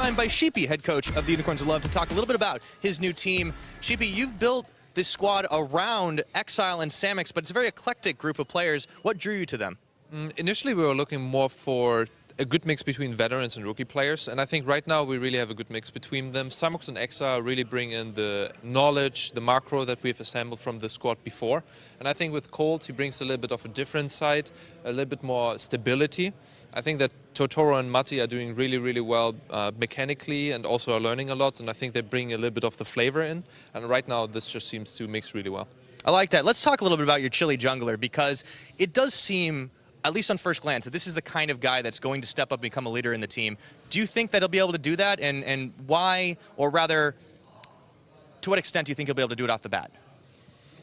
I'm by Sheepy, head coach of the Unicorns of Love, to talk a little bit about his new team. Sheepy, you've built this squad around Exile and Samix, but it's a very eclectic group of players. What drew you to them? Initially, we were looking more for a good mix between veterans and rookie players, and I think right now we really have a good mix between them. Samux and Exile really bring in the knowledge, the macro that we've assembled from the squad before, and I think with Colt he brings a little bit of a different side, a little bit more stability. I think that Totoro and Matti are doing really, really well mechanically and also are learning a lot, and I think they bring a little bit of the flavor in, and right now this just seems to mix really well. I like that. Let's talk a little bit about your Chili jungler, because it does seem, at least on first glance, that this is the kind of guy that's going to step up and become a leader in the team. Do you think that he'll be able to do that, and why, or rather, to what extent do you think he'll be able to do it off the bat?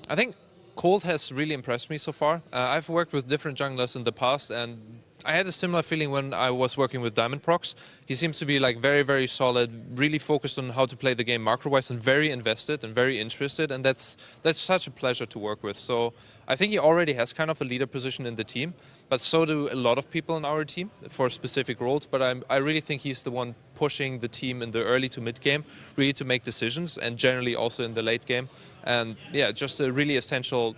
I think Colt has really impressed me so far. I've worked with different junglers in the past, and I had a similar feeling when I was working with Diamond Prox. He seems to be like very, very solid, really focused on how to play the game macro-wise, and very invested and very interested, and that's such a pleasure to work with. So I think he already has kind of a leader position in the team, but so do a lot of people in our team for specific roles. But I really think he's the one pushing the team in the early to mid game, really to make decisions, and generally also in the late game. And yeah, just a really essential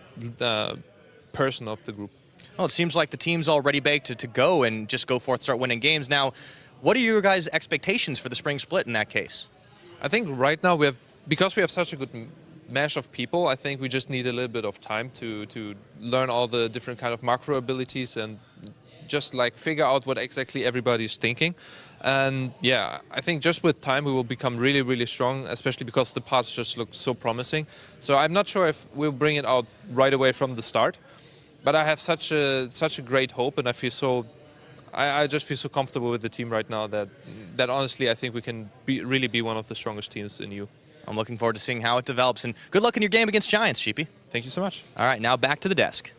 person of the group. Well, it seems like the team's already baked to go and just go forth, start winning games. Now, what are your guys' expectations for the spring split in that case? I think right now because we have such a good mesh of people, I think we just need a little bit of time to learn all the different kind of macro abilities and just like figure out what exactly everybody's thinking. And yeah, I think just with time we will become really, really strong, especially because the paths just look so promising. So I'm not sure if we'll bring it out right away from the start, but I have such a great hope, and I just feel so comfortable with the team right now that honestly I think we can really be one of the strongest teams in EU. I'm looking forward to seeing how it develops, and good luck in your game against Giants, Sheepy. Thank you so much. All right, now back to the desk.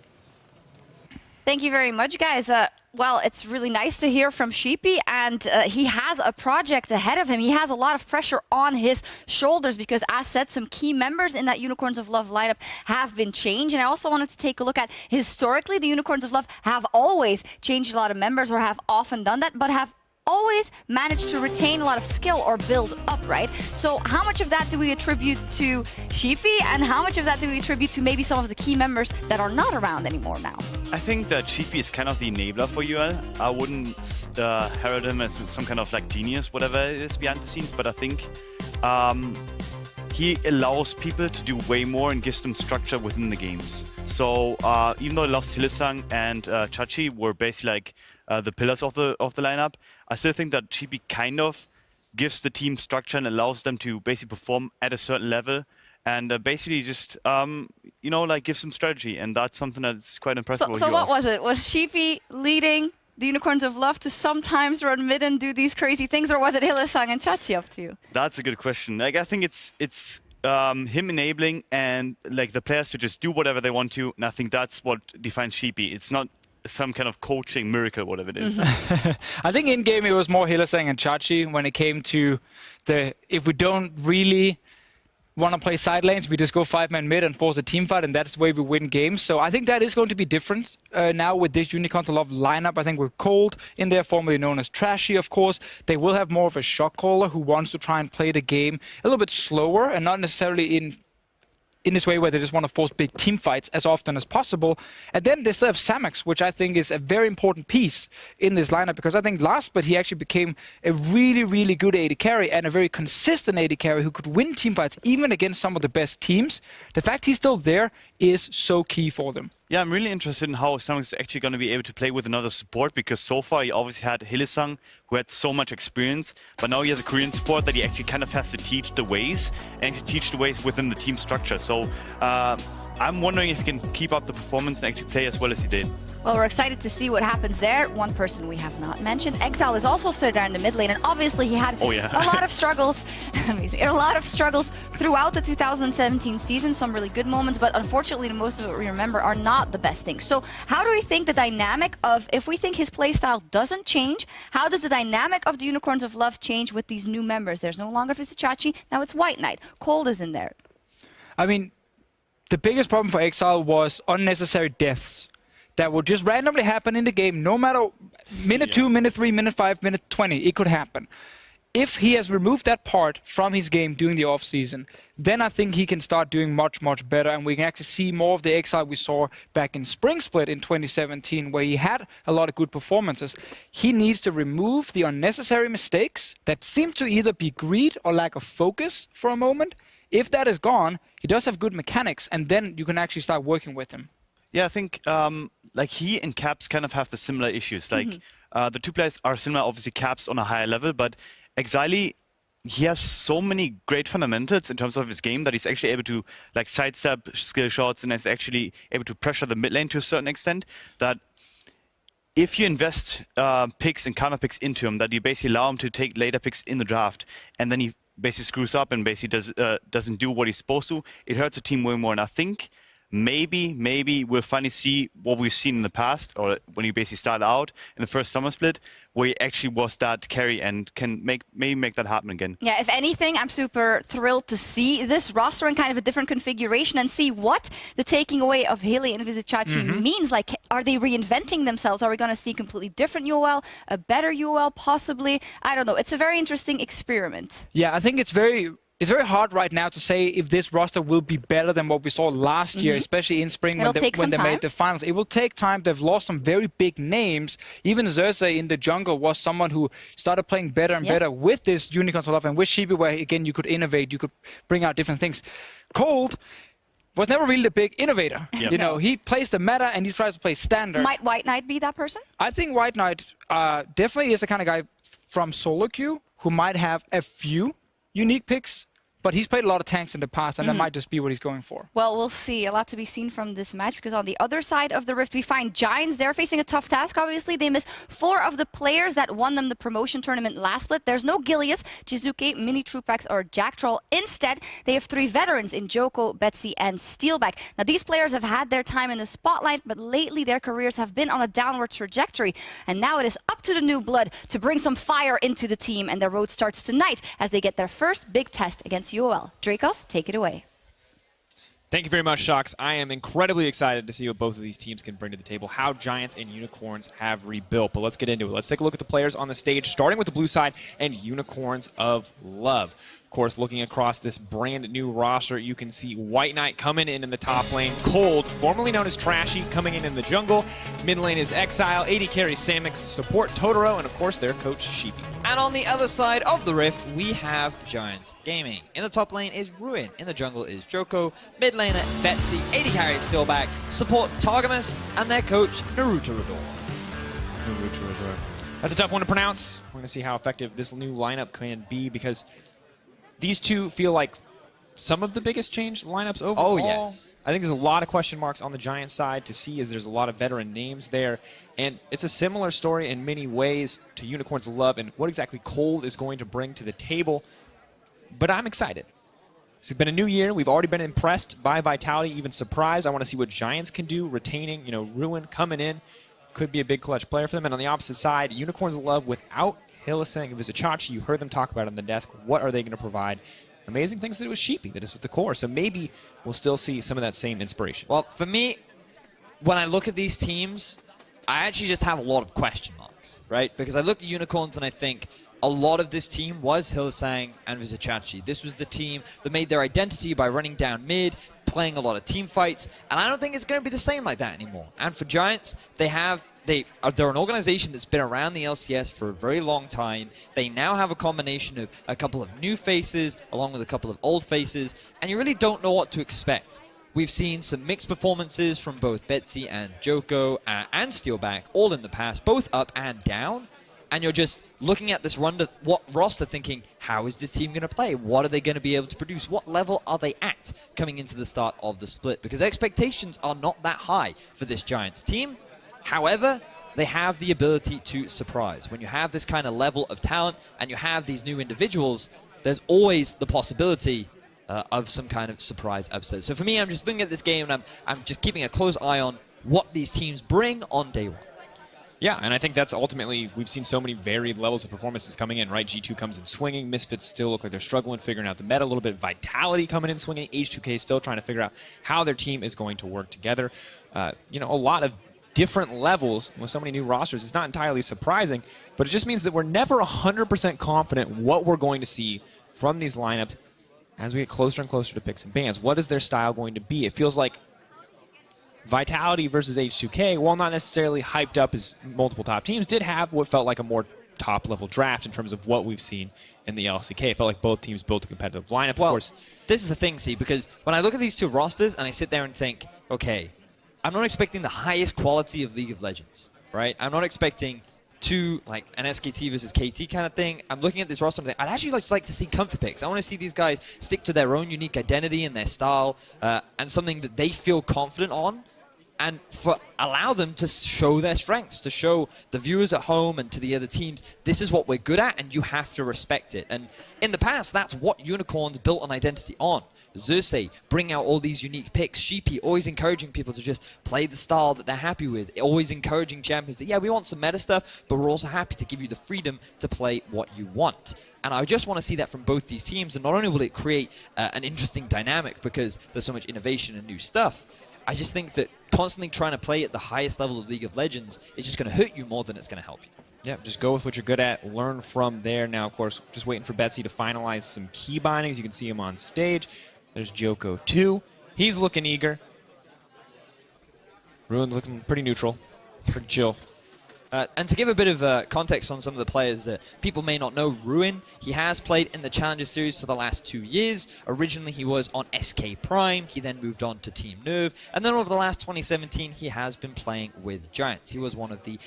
Thank you very much, guys. Well, it's really nice to hear from Sheepy, and he has a project ahead of him. He has a lot of pressure on his shoulders because, as said, some key members in that Unicorns of Love lineup have been changed. And I also wanted to take a look at, historically, the Unicorns of Love have always changed a lot of members, or have often done that, but have always managed to retain a lot of skill or build up, right? So how much of that do we attribute to Sheepy, and how much of that do we attribute to maybe some of the key members that are not around anymore now? I think that Sheepy is kind of the enabler for UOL. I wouldn't herald him as some kind of like genius, whatever it is behind the scenes, but I think he allows people to do way more and gives them structure within the games. So even though I lost Hillesang and Chachi were basically like the pillars of the lineup, I still think that Sheepy kind of gives the team structure and allows them to basically perform at a certain level, and basically just you know, like gives them strategy, and that's something that's quite impressive. So what was it? Was Sheepy leading the Unicorns of Love to sometimes run mid and do these crazy things, or was it Hillesang and Chachi up to you? That's a good question. Like, I think it's him enabling and like the players to just do whatever they want to, and I think that's what defines Sheepy. It's not some kind of coaching miracle, whatever it is. I think in game it was more Hillesang and Chachi when it came to if we don't really want to play side lanes, we just go 5-man mid and force a team fight, and that's the way we win games. So I think that is going to be different now with this Unicorns of Love lineup. I think we're Cold in there, formerly known as Trashy, of course. They will have more of a shot caller who wants to try and play the game a little bit slower and not necessarily in this way where they just want to force big team fights as often as possible. And then they still have Samix, which I think is a very important piece in this lineup, because I think last split he actually became a really, really good AD carry and a very consistent AD carry who could win team fights even against some of the best teams. The fact he's still there is so key for them. Yeah, I'm really interested in how Samix is actually going to be able to play with another support, because so far he obviously had Hillesang, who had so much experience, but now he has a Korean support that he actually kind of has to teach the ways, and to teach the ways within the team structure. So I'm wondering if he can keep up the performance and actually play as well as he did. Well, we're excited to see what happens there. One person we have not mentioned, Exile, is also still there in the mid lane, and obviously he had a lot of struggles. A lot of struggles throughout the 2017 season. Some really good moments, but unfortunately, most of it we remember are not the best things. So, how do we think the dynamic of, if we think his playstyle doesn't change, how does the dynamic of the Unicorns of Love change with these new members? There's no longer Visichachi, now it's White Knight. Cold is in there. I mean, the biggest problem for Exile was unnecessary deaths that would just randomly happen in the game, no matter minute 2, minute 3, minute 5, minute 20, it could happen. if he has removed that part from his game during the off-season, then I think he can start doing much, much better, and we can actually see more of the exile we saw back in Spring Split in 2017, where he had a lot of good performances. He needs to remove the unnecessary mistakes that seem to either be greed or lack of focus for a moment. If that is gone, he does have good mechanics, and then you can actually start working with him. Yeah, I think like he and Caps kind of have the similar issues. Like the two players are similar, obviously Caps on a higher level, but Exile, he has so many great fundamentals in terms of his game that he's actually able to like sidestep skill shots and is actually able to pressure the mid lane to a certain extent that if you invest picks and counter picks into him, that you basically allow him to take later picks in the draft, and then he basically screws up and basically doesn't do what he's supposed to, it hurts the team way more. And I think maybe we'll finally see what we've seen in the past, or when he basically started out in the first summer split, where he actually was that carry and can maybe make that happen again. Yeah, if anything, I'm super thrilled to see this roster in kind of a different configuration and see what the taking away of Hilly and Vizicachi means. Like, are they reinventing themselves? Are we going to see completely different UOL, a better UOL possibly? I don't know. It's a very interesting experiment. Yeah, I think it's very hard right now to say if this roster will be better than what we saw last year, especially in spring when they made the finals. It will take time. They've lost some very big names. Even Xerxes in the jungle was someone who started playing better and better with this Unicorns of Love and with Sheepy, where again you could innovate, you could bring out different things. Cold was never really the big innovator. You know, he plays the meta and he tries to play standard. Might White Knight be that person? I think White Knight definitely is the kind of guy from solo queue who might have a few unique picks. But he's played a lot of tanks in the past, and that might just be what he's going for. Well, we'll see. A lot to be seen from this match, because on the other side of the Rift, we find Giants. They're facing a tough task, obviously. They miss 4 of the players that won them the promotion tournament last split. There's no Gilius, Jizuke, Mini Trupax, or Jack Troll. Instead, they have 3 veterans in Joko, Betsy, and Steelback. Now, these players have had their time in the spotlight, but lately their careers have been on a downward trajectory. And now it is up to the new blood to bring some fire into the team, and their road starts tonight as they get their first big test against UOL. Dracos, take it away. Thank you very much, Shox. I am incredibly excited to see what both of these teams can bring to the table, how Giants and Unicorns have rebuilt. But let's get into it. Let's take a look at the players on the stage, starting with the blue side and Unicorns of Love. Of course, looking across this brand new roster, you can see White Knight coming in the top lane. Cold, formerly known as Trashy, coming in the jungle. Mid lane is Exile. AD carries Samix, support Totoro, and of course their coach Sheepy. And on the other side of the Rift, we have Giants Gaming. In the top lane is Ruin. In the jungle is Joko. Mid laner, Betsy. AD carry Steelback. Support Targamas. And their coach, Naruto Rador. That's a tough one to pronounce. We're going to see how effective this new lineup can be, because these two feel like some of the biggest change lineups overall. Oh, yes. I think there's a lot of question marks on the Giants side to see, as there's a lot of veteran names there. And it's a similar story in many ways to Unicorns of Love and what exactly Cold is going to bring to the table. But I'm excited. It's been a new year. We've already been impressed by Vitality, even surprised. I want to see what Giants can do, retaining, Ruin coming in. Could be a big clutch player for them. And on the opposite side, Unicorns of Love without Hylissang and Vizicachi, you heard them talk about it on the desk. What are they going to provide? Amazing things to do with Sheepy, that is at the core. So maybe we'll still see some of that same inspiration. Well, for me, when I look at these teams, I actually just have a lot of question marks, right? Because I look at Unicorns and I think a lot of this team was Hylissang and Vizicachi. This was the team that made their identity by running down mid, playing a lot of team fights, and I don't think it's going to be the same like that anymore. And for Giants, they're an organization that's been around the LCS for a very long time. They now have a combination of a couple of new faces along with a couple of old faces, and you really don't know what to expect. We've seen some mixed performances from both Betsy and Joko and Steelback, all in the past, both up and down. And you're just looking at this roster thinking, how is this team going to play? What are they going to be able to produce? What level are they at coming into the start of the split? Because expectations are not that high for this Giants team. However, they have the ability to surprise. When you have this kind of level of talent and you have these new individuals, there's always the possibility of some kind of surprise upset. So for me, I'm just looking at this game and I'm just keeping a close eye on what these teams bring on day one. Yeah, and I think that's ultimately, we've seen so many varied levels of performances coming in, right? G2 comes in swinging. Misfits still look like they're struggling, figuring out the meta a little bit. Vitality coming in swinging. H2K still trying to figure out how their team is going to work together. A lot of different levels with so many new rosters, it's not entirely surprising, but it just means that we're never 100% confident what we're going to see from these lineups as we get closer and closer to picks and bans. What is their style going to be? It feels like Vitality versus H2K, while not necessarily hyped up as multiple top teams, did have what felt like a more top-level draft in terms of what we've seen in the LCK. It felt like both teams built a competitive lineup. Well, of course, this is the thing, see, because when I look at these two rosters and I sit there and think, okay, I'm not expecting the highest quality of League of Legends, right? I'm not expecting like an SKT versus KT kind of thing. I'm looking at this roster and I'm thinking, I'd actually like to see comfort picks. I want to see these guys stick to their own unique identity and their style and something that they feel confident on, and allow them to show their strengths, to show the viewers at home and to the other teams, this is what we're good at and you have to respect it. And in the past, that's what Unicorns built an identity on. Xerxes bring out all these unique picks. Sheepy always encouraging people to just play the style that they're happy with. Always encouraging champions that, yeah, we want some meta stuff, but we're also happy to give you the freedom to play what you want. And I just want to see that from both these teams. And not only will it create an interesting dynamic because there's so much innovation and new stuff, I just think that constantly trying to play at the highest level of League of Legends is just going to hurt you more than it's going to help you. yeah, just go with what you're good at, learn from there. Now, of course, just waiting for Betsy to finalize some key bindings. You can see him on stage. There's Joko, too. He's looking eager. Ruin's looking pretty neutral, pretty chill. And to give a bit of context on some of the players that people may not know, Ruin, he has played in the Challenger Series for the last 2 years. Originally, he was on SK Prime. He then moved on to Team Nerve. And then over the last 2017, he has been playing with Giants. He was one of the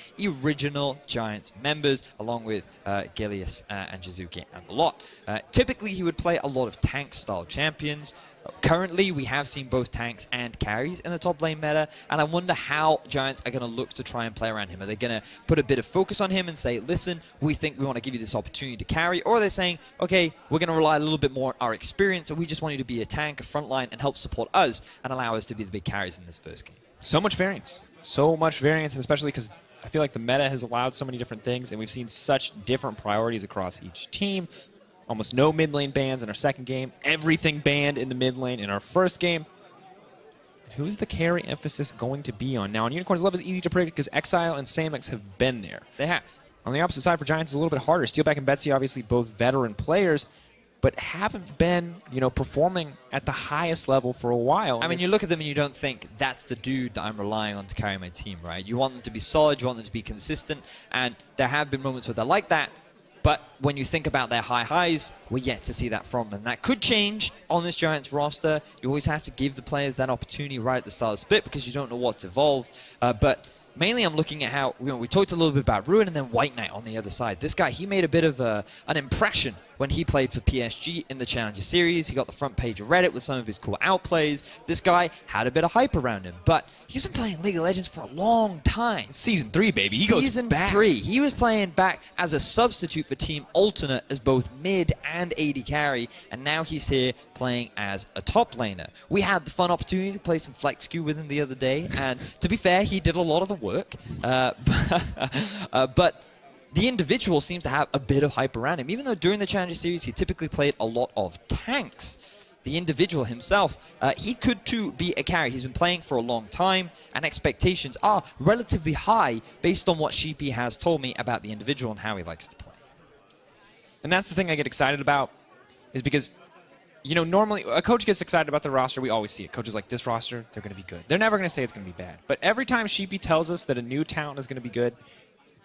original Giants members, along with Gilius and Jizuki and the lot. Typically, he would play a lot of tank-style champions. Currently, we have seen both tanks and carries in the top lane meta, and I wonder how Giants are going to look to try and play around him. Are they going to put a bit of focus on him and say, listen, we think we want to give you this opportunity to carry, or are they saying, okay, we're going to rely a little bit more on our experience, and we just want you to be a tank, a frontline, and help support us and allow us to be the big carries in this first game? So much variance, and especially because I feel like the meta has allowed so many different things, and we've seen such different priorities across each team. Almost no mid lane bans in our second game. Everything banned in the mid lane in our first game. Who's the carry emphasis going to be on? Now, on Unicorns Love is easy to predict because Exile and Samix have been there. They have. On the opposite side for Giants, it's a little bit harder. Steelback and Betsy, obviously both veteran players, but haven't been, performing at the highest level for a while. I mean, you look at them and you don't think, that's the dude that I'm relying on to carry my team, right? You want them to be solid, you want them to be consistent, and there have been moments where they're like that. But when you think about their high highs, we're yet to see that from them. That could change on this Giants roster. You always have to give the players that opportunity right at the start of the split because you don't know what's evolved. But mainly I'm looking at how, we talked a little bit about Ruin and then White Knight on the other side. This guy, he made a bit of an impression when he played for PSG in the Challenger Series. He got the front page of Reddit with some of his cool outplays. This guy had a bit of hype around him, but he's been playing League of Legends for a long time. Season 3, baby. He goes back. Season 3. He was playing back as a substitute for Team Alternate as both mid and AD carry, and now he's here playing as a top laner. We had the fun opportunity to play some flex queue with him the other day, and to be fair, he did a lot of the work. But the individual seems to have a bit of hype around him. Even though during the Challenger Series, he typically played a lot of tanks. The individual himself, he could too be a carry. He's been playing for a long time, and expectations are relatively high based on what Sheepy has told me about the individual and how he likes to play. And that's the thing I get excited about, is because, normally a coach gets excited about the roster. We always see it. Coaches like, this roster, they're going to be good. They're never going to say it's going to be bad. But every time Sheepy tells us that a new talent is going to be good,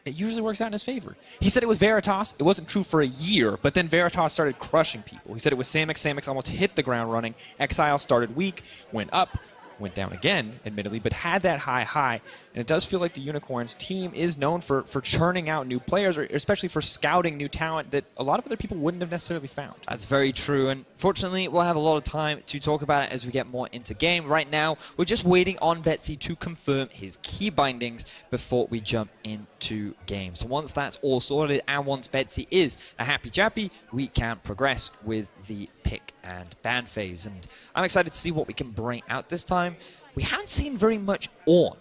it usually works out in his favor. He said it with Veritas. It wasn't true for a year, but then Veritas started crushing people. He said it with Samix. Samix almost hit the ground running. Exile started weak, went up, went down again, admittedly, but had that high. And it does feel like the Unicorns team is known for churning out new players, or especially for scouting new talent that a lot of other people wouldn't have necessarily found. That's very true, and fortunately, we'll have a lot of time to talk about it as we get more into game. Right now, we're just waiting on Betsy to confirm his key bindings before we jump into game. So once that's all sorted, and once Betsy is a happy chappy, we can progress with the pick and ban phase. And I'm excited to see what we can bring out this time. We haven't seen very much on.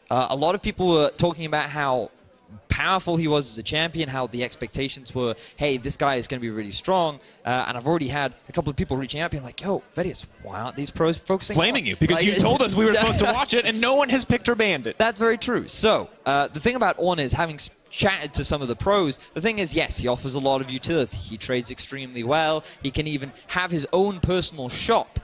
A lot of people were talking about how powerful he was as a champion, how the expectations were, hey, this guy is going to be really strong. And I've already had a couple of people reaching out being like, yo, Vedius, why aren't these pros focusing Flaming on you because you told us we were supposed to watch it, and no one has picked or banned it. That's very true. So, the thing about Ornn is, having chatted to some of the pros, the thing is, yes, he offers a lot of utility. He trades extremely well. He can even have his own personal shop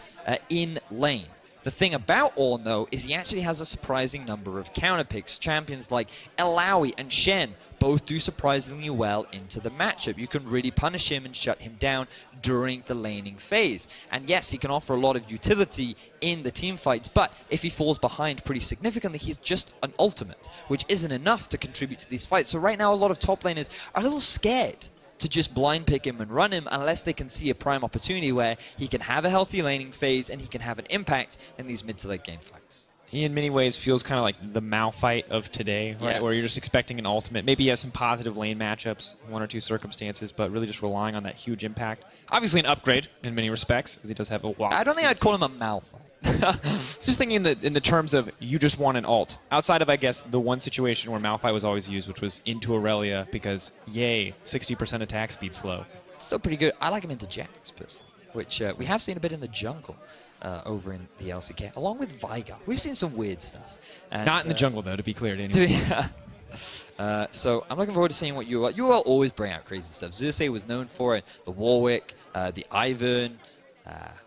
in lane. The thing about Ornn, though, is he actually has a surprising number of counter picks. Champions like Elawi and Shen both do surprisingly well into the matchup. You can really punish him and shut him down during the laning phase. And yes, he can offer a lot of utility in the team fights, but if he falls behind pretty significantly, he's just an ultimate, which isn't enough to contribute to these fights. So right now, a lot of top laners are a little scared to just blind pick him and run him unless they can see a prime opportunity where he can have a healthy laning phase and he can have an impact in these mid to late game fights. He in many ways feels kind of like the Malphite of today, right? Yeah. Where you're just expecting an ultimate. Maybe he has some positive lane matchups, one or two circumstances, but really just relying on that huge impact. Obviously an upgrade in many respects, because he does have a lot. I don't think I'd call him a Malphite. Just thinking in the terms of you just want an ult. Outside of, I guess, the one situation where Malphite was always used, which was into Aurelia, because, yay, 60% attack speed slow. Still pretty good. I like him into Jax, personally, which we have seen a bit in the jungle over in the LCK, along with Veigar. We've seen some weird stuff. And, Not in the jungle, though, to be clear to anyone. So I'm looking forward to seeing what UOL... UOL always bring out crazy stuff. Xerxes was known for it, the Warwick, the Ivern,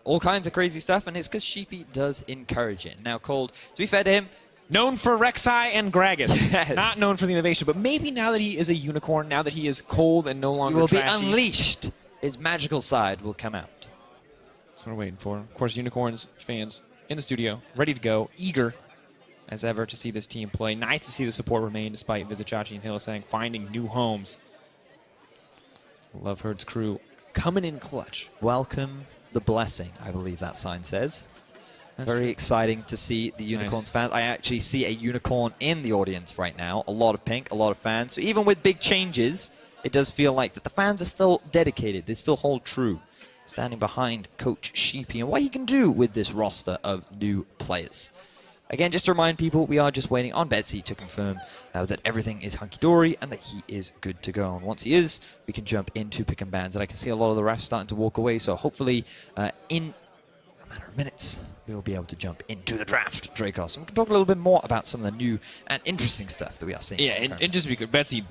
all kinds of crazy stuff, and it's because Sheepy does encourage it. Now, Cold, to be fair to him, Known for Rek'Sai and Gragas. Yes. Not known for the innovation, but maybe now that he is a unicorn, now that he is cold and no he longer will be trashy, unleashed. His magical side will come out. that's what we're waiting for. Of course, Unicorns fans in the studio, ready to go, eager as ever to see this team play. Nice to see the support remain despite Vizichachi and Hylissang finding new homes. Love Herd's crew coming in clutch. Welcome the blessing, I believe that sign says. Very exciting to see the Unicorns fans. I actually see a unicorn in the audience right now. A lot of pink, a lot of fans. So even with big changes, it does feel like that the fans are still dedicated. They still hold true, standing behind Coach Sheepy and what he can do with this roster of new players. Again, just to remind people, we are just waiting on Betsy to confirm that everything is hunky-dory and that he is good to go. And once he is, we can jump into pick and bans. And I can see a lot of the refs starting to walk away. So hopefully, in a matter of minutes, we will be able to jump into the draft, Dracos. And we can talk a little bit more about some of the new and interesting stuff that we are seeing. Yeah, and just because Betsy,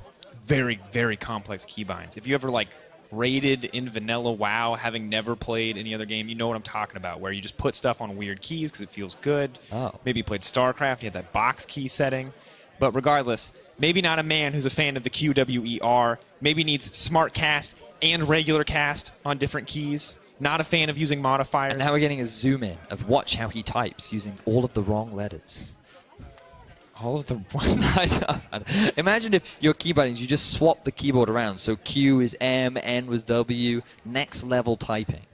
very, very complex keybinds. If you ever like rated in vanilla WoW, having never played any other game, you know what I'm talking about, where you just put stuff on weird keys because it feels good. Oh. Maybe you played StarCraft, you had that box key setting. But regardless, maybe not a man who's a fan of the QWER, maybe needs smart cast and regular cast on different keys. Not a fan of using modifiers. And now we're getting a zoom in of watch how he types using all of the wrong letters. all of the Imagine if your keybindings, you just swap the keyboard around. So Q is M, N was W, next level typing.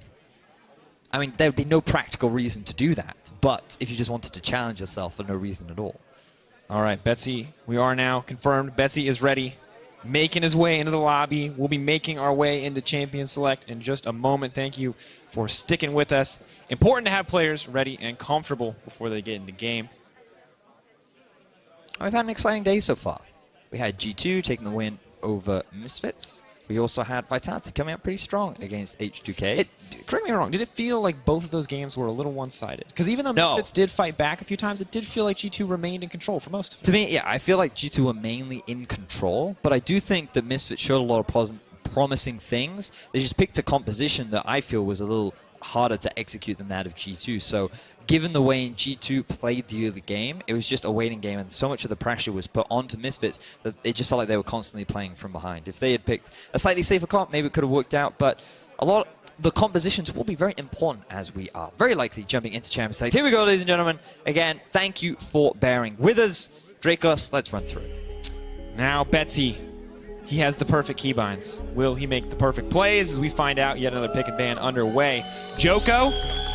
I mean, there would be no practical reason to do that. But if you just wanted to challenge yourself for no reason at all. All right, Betsy, we are now confirmed. Betsy is ready, making his way into the lobby. We'll be making our way into Champion Select in just a moment. Thank you for sticking with us. Important to have players ready and comfortable before they get into game. We've had an exciting day so far. We had G2 taking the win over Misfits. We also had Vitality coming out pretty strong against H2K. Correct me if I'm wrong, did it feel like both of those games were a little one-sided? Because even though Misfits did fight back a few times, it did feel like G2 remained in control for most of it. To me, yeah, I feel like G2 were mainly in control, but I do think that Misfits showed a lot of promising things. They just picked a composition that I feel was a little harder to execute than that of G2. So given the way G2 played the early game, it was just a waiting game, and so much of the pressure was put onto Misfits that it just felt like they were constantly playing from behind. If they had picked a slightly safer comp, maybe it could have worked out, but a lot the compositions will be very important as we are very likely jumping into Champions League. Here we go, ladies and gentlemen. Again, thank you for bearing with us. Dracos, let's run through. Now, Betsy, he has the perfect keybinds. Will he make the perfect plays? As we find out, yet another pick and ban underway. Joko,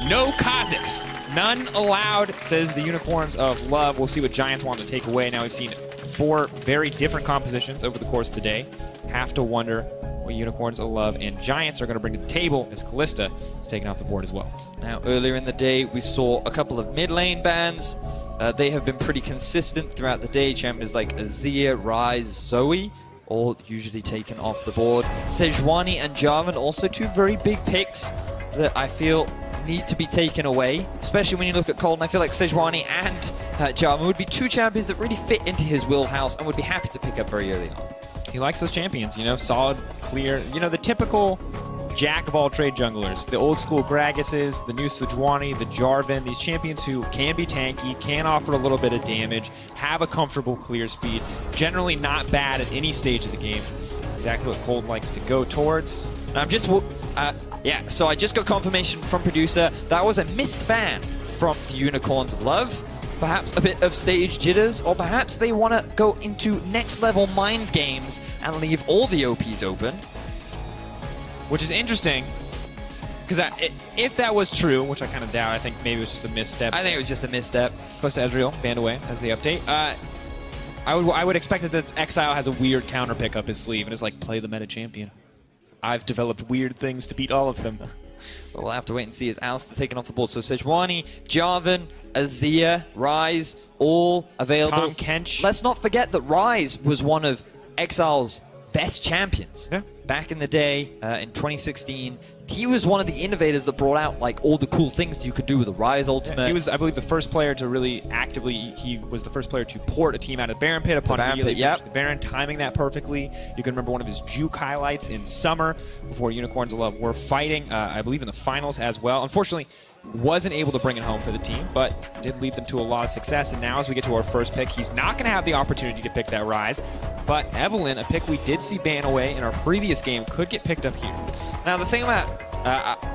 no Kazakhs. None allowed, says the Unicorns of Love. We'll see what Giants want to take away. Now we've seen 4 very different compositions over the course of the day. Have to wonder what Unicorns of Love and Giants are going to bring to the table as Callista is taken off the board as well. Now, earlier in the day, we saw a couple of mid lane bans. They have been pretty consistent throughout the day. Champions like Azir, Ryze, Zoe, all usually taken off the board. Sejuani and Jarvan, also two very big picks that I feel need to be taken away, especially when you look at Cold. And I feel like Sejuani and Jarvan would be two champions that really fit into his wheelhouse and would be happy to pick up very early on. He likes those champions, you know, solid, clear, you know, the typical jack of all trade junglers. The old school Gragas's, the new Sejuani, the Jarvan, these champions who can be tanky, can offer a little bit of damage, have a comfortable clear speed, generally not bad at any stage of the game. Exactly what Cold likes to go towards. I'm just, yeah, so I just got confirmation from producer. That was a missed ban from the Unicorns of Love. Perhaps a bit of stage jitters, or perhaps they want to go into next level mind games and leave all the OPs open. Which is interesting, because if that was true, which I kind of doubt, I think maybe it was just a misstep. I think it was just a misstep. Close to Ezreal, banned away as the update. I would expect that Exile has a weird counter pick up his sleeve, and it's like, play the meta champion. I've developed weird things to beat all of them. But we'll have to wait and see as Alistair taken off the board. So Sejuani, Jarvan, Azir, Ryze, all available. Tom Kench. Let's not forget that Ryze was one of Exile's best champions. Yeah. Back in the day, in 2016, he was one of the innovators that brought out like all the cool things you could do with the Ryze ultimate. Yeah, he was, I believe, the first player to really actively. He was the first player to port a team out of Baron Pit upon immediately finishing the Baron, timing that perfectly. You can remember one of his juke highlights in summer before Unicorns of Love were fighting, I believe, in the finals as well. Unfortunately, wasn't able to bring it home for the team, but did lead them to a lot of success. And now as we get to our first pick, he's not going to have the opportunity to pick that Ryze. But Evelynn, a pick we did see ban away in our previous game, could get picked up here. Now the thing about,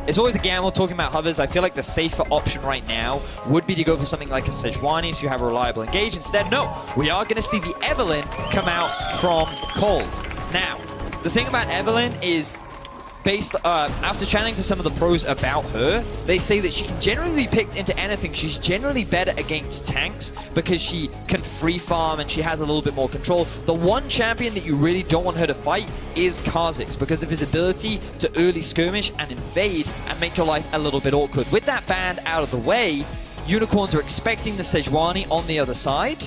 it's always a gamble talking about hovers. I feel like the safer option right now would be to go for something like a Sejuani so you have a reliable engage. Instead, no, we are going to see the Evelynn come out from Cold. Now, the thing about Evelynn is, based after chatting to some of the pros about her, they say that she can generally be picked into anything. She's generally better against tanks because she can free farm and she has a little bit more control. The one champion that you really don't want her to fight is Kha'Zix because of his ability to early skirmish and invade and make your life a little bit awkward. With that band out of the way, Unicorns are expecting the Sejuani on the other side.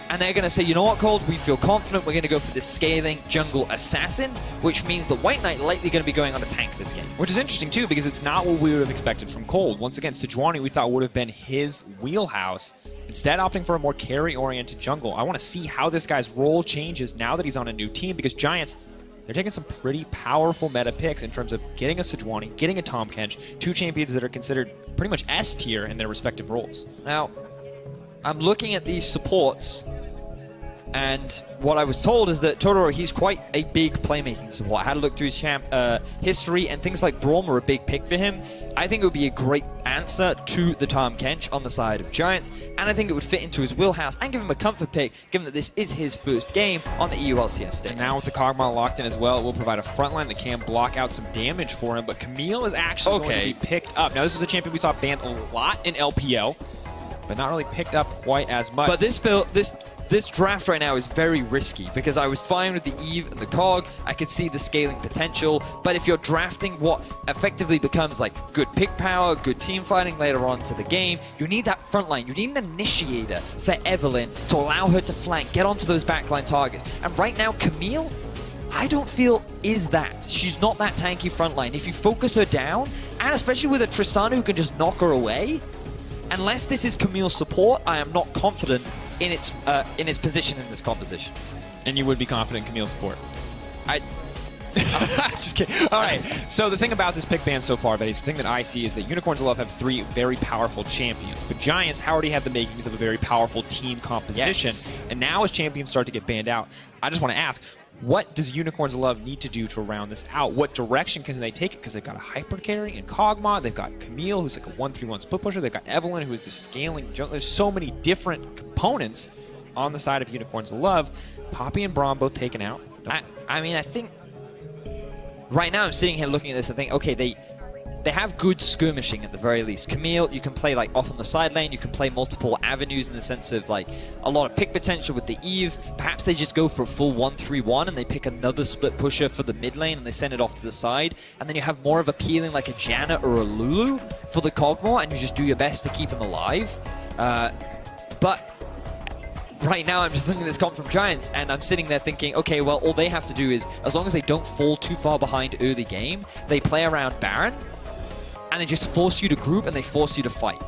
And they're going to say, you know what, Cold, we feel confident. We're going to go for this scaling jungle assassin, which means the White Knight likely going to be going on a tank this game. Which is interesting, too, because it's not what we would have expected from Cold. Once again, Sejuani we thought would have been his wheelhouse. Instead, opting for a more carry-oriented jungle. I want to see how this guy's role changes now that he's on a new team, because Giants, they're taking some pretty powerful meta picks in terms of getting a Sejuani, getting a Tom Kench, two champions that are considered pretty much S tier in their respective roles. Now, I'm looking at these supports, and what I was told is that Totoro, he's quite a big playmaking support. I had to look through his history, and things like Braum were a big pick for him. I think it would be a great answer to the Tom Kench on the side of Giants, and I think it would fit into his wheelhouse and give him a comfort pick, given that this is his first game on the EU LCS stage. And now with the Kog'Maw locked in as well, it will provide a front line that can block out some damage for him, but Camille is actually going to be picked up. Now, this was a champion we saw banned a lot in LPL, but not really picked up quite as much. But this draft right now is very risky because I was fine with the Eve and the Cog. I could see the scaling potential. But if you're drafting what effectively becomes like good pick power, good team fighting later on to the game, you need that front line. You need an initiator for Evelynn to allow her to flank, get onto those backline targets. And right now, Camille, I don't feel is that. She's not that tanky front line. If you focus her down, and especially with a Tristana who can just knock her away, unless this is Camille's support, I am not confident in its position in this composition. And you would be confident in Camille's support? Just kidding. All right. So the thing about this pick ban so far, the thing that I see is that Unicorns of Love have three very powerful champions, but Giants already have the makings of a very powerful team composition. Yes. And now as champions start to get banned out, I just want to ask, what does Unicorns of Love need to do to round this out? What direction can they take it? Because they've got a hyper carry in Kog'Maw. They've got Camille, who's like a 1-3-1 split pusher. They've got Evelynn, who is the scaling jungle. There's so many different components on the side of Unicorns of Love. Poppy and Braum both taken out. I mean, I think right now I'm sitting here looking at this and think, okay, they have good skirmishing at the very least. Camille, you can play like off on the side lane. You can play multiple avenues in the sense of like a lot of pick potential with the Eve. Perhaps they just go for a full 1-3-1 and they pick another split pusher for the mid lane and they send it off to the side. And then you have more of appealing like a Janna or a Lulu for the Kog'Maw and you just do your best to keep him alive. But right now, I'm just looking at this comp from Giants, and I'm sitting there thinking, okay, well, all they have to do is, as long as they don't fall too far behind early game, they play around Baron, and they just force you to group, and they force you to fight.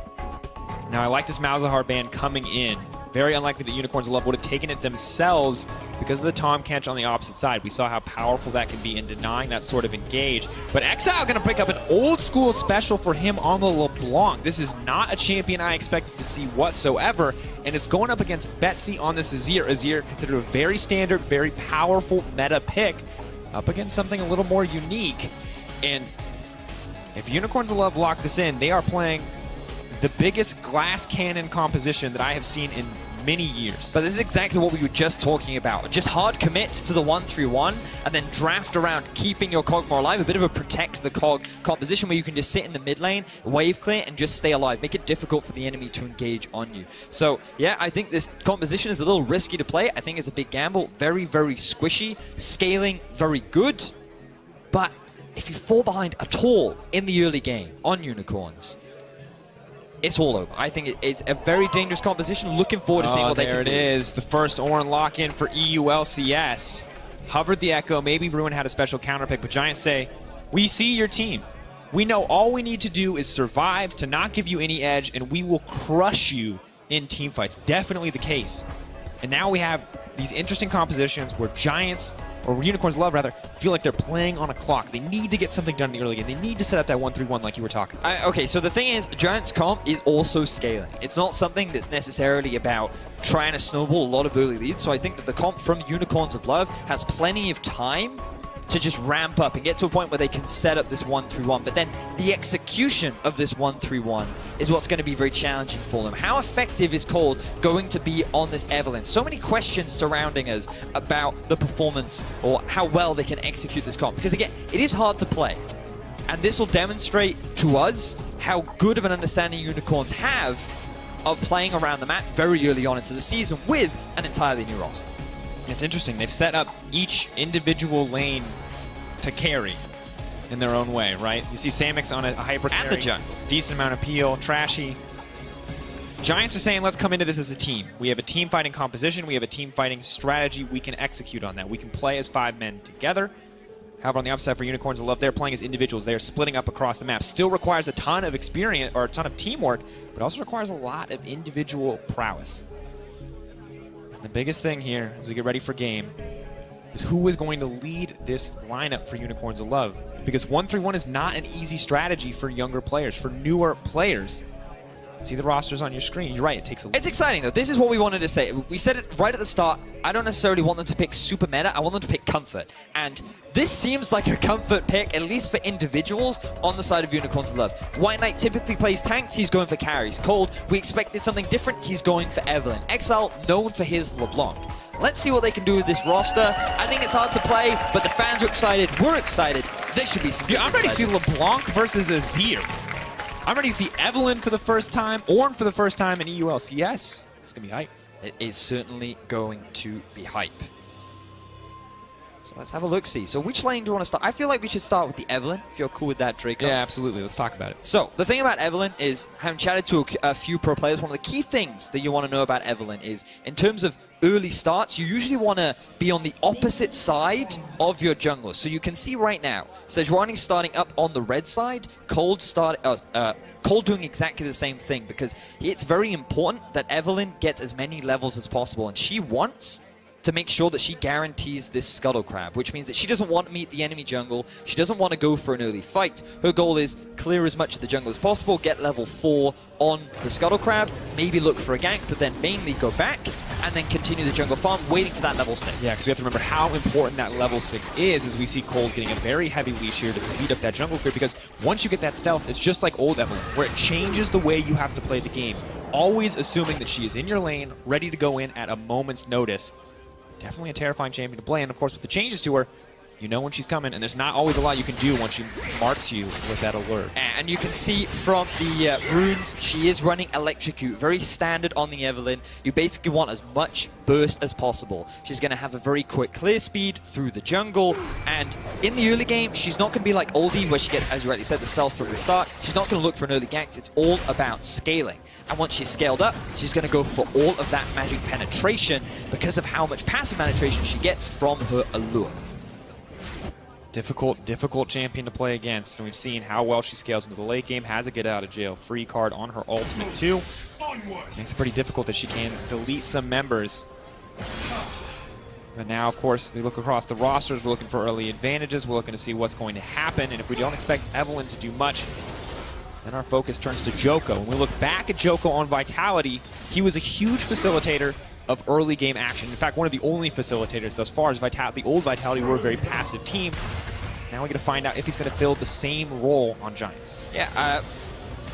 Now, I like this Malzahar ban coming in. Very unlikely that Unicorns of Love would have taken it themselves because of the Tom Kench on the opposite side. We saw how powerful that can be in denying that sort of engage. But Exile going to pick up an old school special for him on the LeBlanc. This is not a champion I expected to see whatsoever, and it's going up against Betsy on this Azir. Azir considered a very standard, very powerful meta pick up against something a little more unique. And if Unicorns of Love lock this in, they are playing the biggest glass cannon composition that I have seen in many years. But this is exactly what we were just talking about. Just hard commit to the 1-3-1 and then draft around keeping your cog more alive. A bit of a protect the cog composition where you can just sit in the mid lane, wave clear, and just stay alive. Make it difficult for the enemy to engage on you. So yeah, I think this composition is a little risky to play. I think it's a big gamble. Very, very squishy. Scaling very good. But if you fall behind at all in the early game on Unicorns, it's all over. I think it's a very dangerous composition. Looking forward to seeing what they can do. There it is. The first Ornn lock-in for EU LCS. Hovered the Echo. Maybe Ruin had a special counter pick, but Giants say, we see your team. We know all we need to do is survive to not give you any edge, and we will crush you in team fights. Definitely the case. And now we have these interesting compositions where Giants, or Unicorns Love rather, feel like they're playing on a clock. They need to get something done in the early game. They need to set up that 1-3-1 like you were talking about. Okay, so the thing is, Giants comp is also scaling. It's not something that's necessarily about trying to snowball a lot of early leads, so I think that the comp from Unicorns of Love has plenty of time to just ramp up and get to a point where they can set up this 1-3-1. But then the execution of this 1-3-1 is what's going to be very challenging for them. How effective is Cold going to be on this Evelynn? So many questions surrounding us about the performance or how well they can execute this comp. Because again, it is hard to play. And this will demonstrate to us how good of an understanding Unicorns have of playing around the map very early on into the season with an entirely new roster. It's interesting. They've set up each individual lane to carry in their own way, right? You see Samix on a hyper carry. And the jungle. Decent amount of peel, trashy. Giants are saying, let's come into this as a team. We have a team fighting composition. We have a team fighting strategy. We can execute on that. We can play as 5 men together. However, on the upside for Unicorns of Love, they're playing as individuals. They are splitting up across the map. Still requires a ton of experience or a ton of teamwork, but also requires a lot of individual prowess. The biggest thing here as we get ready for game is who is going to lead this lineup for Unicorns of Love. Because 1-3-1 is not an easy strategy for younger players, for newer players. See the rosters on your screen. You're right, it takes a little. It's exciting though. This is what we wanted to say. We said it right at the start. I don't necessarily want them to pick super meta. I want them to pick comfort. And this seems like a comfort pick, at least for individuals, on the side of Unicorns of Love. White Knight typically plays tanks. He's going for carries. Cold, we expected something different. He's going for Evelynn. Exile, known for his LeBlanc. Let's see what they can do with this roster. I think it's hard to play, but the fans are excited. We're excited. This should be some good. I'm ready to see LeBlanc versus Azir. I'm ready to see Evelynn for the first time, Ornn for the first time in EU LCS. It's going to be hype. It is certainly going to be hype. So let's have a look-see. So which lane do you want to start? I feel like we should start with the Evelynn, if you're cool with that, Draco. Yeah, absolutely. Let's talk about it. So the thing about Evelynn is, having chatted to a few pro players, one of the key things that you want to know about Evelynn is, in terms of early starts, you usually want to be on the opposite side of your jungler. So you can see right now, Sejuani's starting up on the red side, Cold doing exactly the same thing, because it's very important that Evelynn gets as many levels as possible, and she wants to make sure that she guarantees this Scuttle Crab, which means that she doesn't want to meet the enemy jungle, she doesn't want to go for an early fight. Her goal is clear as much of the jungle as possible, get level 4 on the Scuttle Crab, maybe look for a gank, but then mainly go back, and then continue the jungle farm, waiting for that level 6. Yeah, because we have to remember how important that level 6 is, as we see Cold getting a very heavy leash here to speed up that jungle clear, because once you get that stealth, it's just like old Evelynn, where it changes the way you have to play the game. Always assuming that she is in your lane, ready to go in at a moment's notice. Definitely a terrifying champion to play, and of course with the changes to her, You know when she's coming, and there's not always a lot you can do once she marks you with that alert. And you can see from the runes, she is running Electrocute, very standard on the Evelynn. You basically want as much burst as possible. She's going to have a very quick clear speed through the jungle, and in the early game, she's not going to be like Oldie, where she gets, as you rightly said, the stealth from the start. She's not going to look for an early gank. It's all about scaling. And once she's scaled up, she's going to go for all of that magic penetration because of how much passive penetration she gets from her allure. Difficult champion to play against, and we've seen how well she scales into the late game. Has a get out of jail free card on her ultimate too. Makes it pretty difficult that she can delete some members. But now, of course, we look across the rosters. We're looking for early advantages. We're looking to see what's going to happen, and if we don't expect Evelynn to do much, then our focus turns to Joko. When we look back at Joko on Vitality, he was a huge facilitator of early game action. In fact, one of the only facilitators thus far is Vitality. The old Vitality were a very passive team. Now we get to find out if he's going to fill the same role on Giants. Yeah,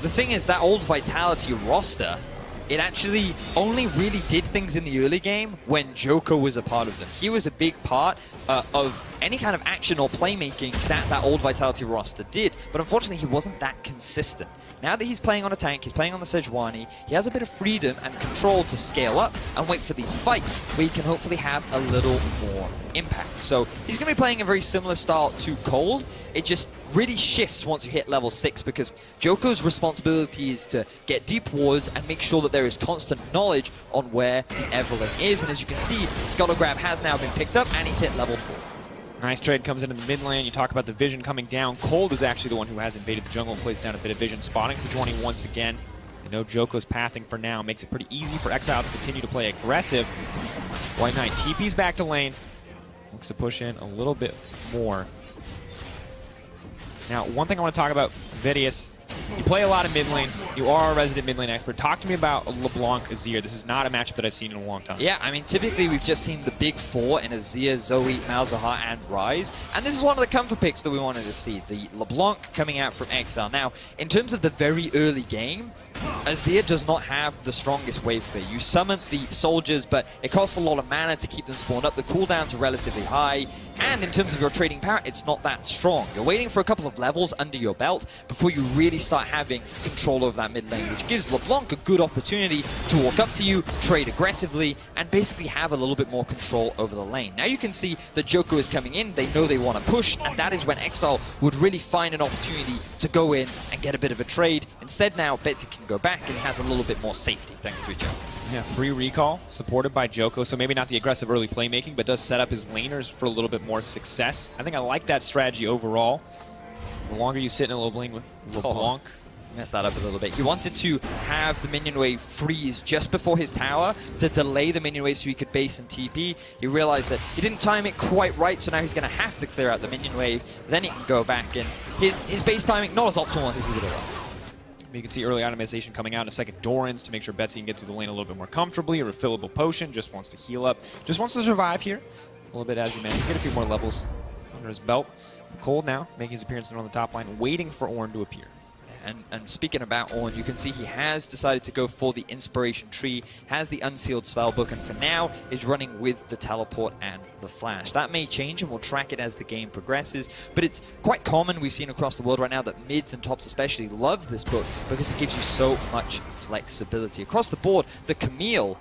the thing is that old Vitality roster, it actually only really did things in the early game when Joko was a part of them. He was a big part of any kind of action or playmaking that old Vitality roster did, but unfortunately he wasn't that consistent. Now that he's playing on a tank, he's playing on the Sejuani, he has a bit of freedom and control to scale up and wait for these fights where he can hopefully have a little more impact. So he's going to be playing a very similar style to Cold. It just really shifts once you hit level 6 because Joko's responsibility is to get deep wards and make sure that there is constant knowledge on where the Evelynn is. And as you can see, Scuttle Grab has now been picked up and he's hit level 4. Nice trade comes into the mid lane. You talk about the vision coming down. Cold is actually the one who has invaded the jungle and plays down a bit of vision, spotting Sejuani once again. You know Joko's pathing for now makes it pretty easy for Exile to continue to play aggressive. White Knight TP's back to lane. Looks to push in a little bit more. Now, one thing I want to talk about, Vidius, you play a lot of mid lane. You are a resident mid lane expert. Talk to me about LeBlanc Azir. This is not a matchup that I've seen in a long time. Yeah, I mean, typically we've just seen the big four in Azir, Zoe, Malzahar, and Ryze. And this is one of the comfort picks that we wanted to see, the LeBlanc coming out from Exile. Now, in terms of the very early game, Azir does not have the strongest wave clear. You summon the soldiers, but it costs a lot of mana to keep them spawned up. The cooldowns are relatively high, and in terms of your trading power, it's not that strong. You're waiting for a couple of levels under your belt before you really start having control over that mid lane, which gives LeBlanc a good opportunity to walk up to you, trade aggressively, and basically have a little bit more control over the lane. Now you can see that Joko is coming in, they know they want to push, and that is when Exile would really find an opportunity to go in and get a bit of a trade. Instead now, Betsy can go back and has a little bit more safety thanks to each other. Yeah, free recall, supported by Joko, so maybe not the aggressive early playmaking, but does set up his laners for a little bit more success. I think I like that strategy overall. The longer you sit in a low lane with LeBlanc. Messed that up a little bit. He wanted to have the minion wave freeze just before his tower to delay the minion wave so he could base and TP. He realized that he didn't time it quite right, so now he's going to have to clear out the minion wave. Then he can go back, and his base timing not as optimal as he would have liked. You can see early itemization coming out in a second. Doran's to make sure Betsy can get through the lane a little bit more comfortably. A refillable potion, just wants to heal up. Just wants to survive here. A little bit, as you mentioned. Get a few more levels under his belt. Cold now, making his appearance on the top line, waiting for Ornn to appear. And speaking about Ornn, you can see he has decided to go for the Inspiration Tree, has the Unsealed Spellbook, and for now is running with the Teleport and the Flash. That may change, and we'll track it as the game progresses, but it's quite common, we've seen across the world right now, that mids and tops especially loves this book because it gives you so much flexibility. Across the board, the Camille,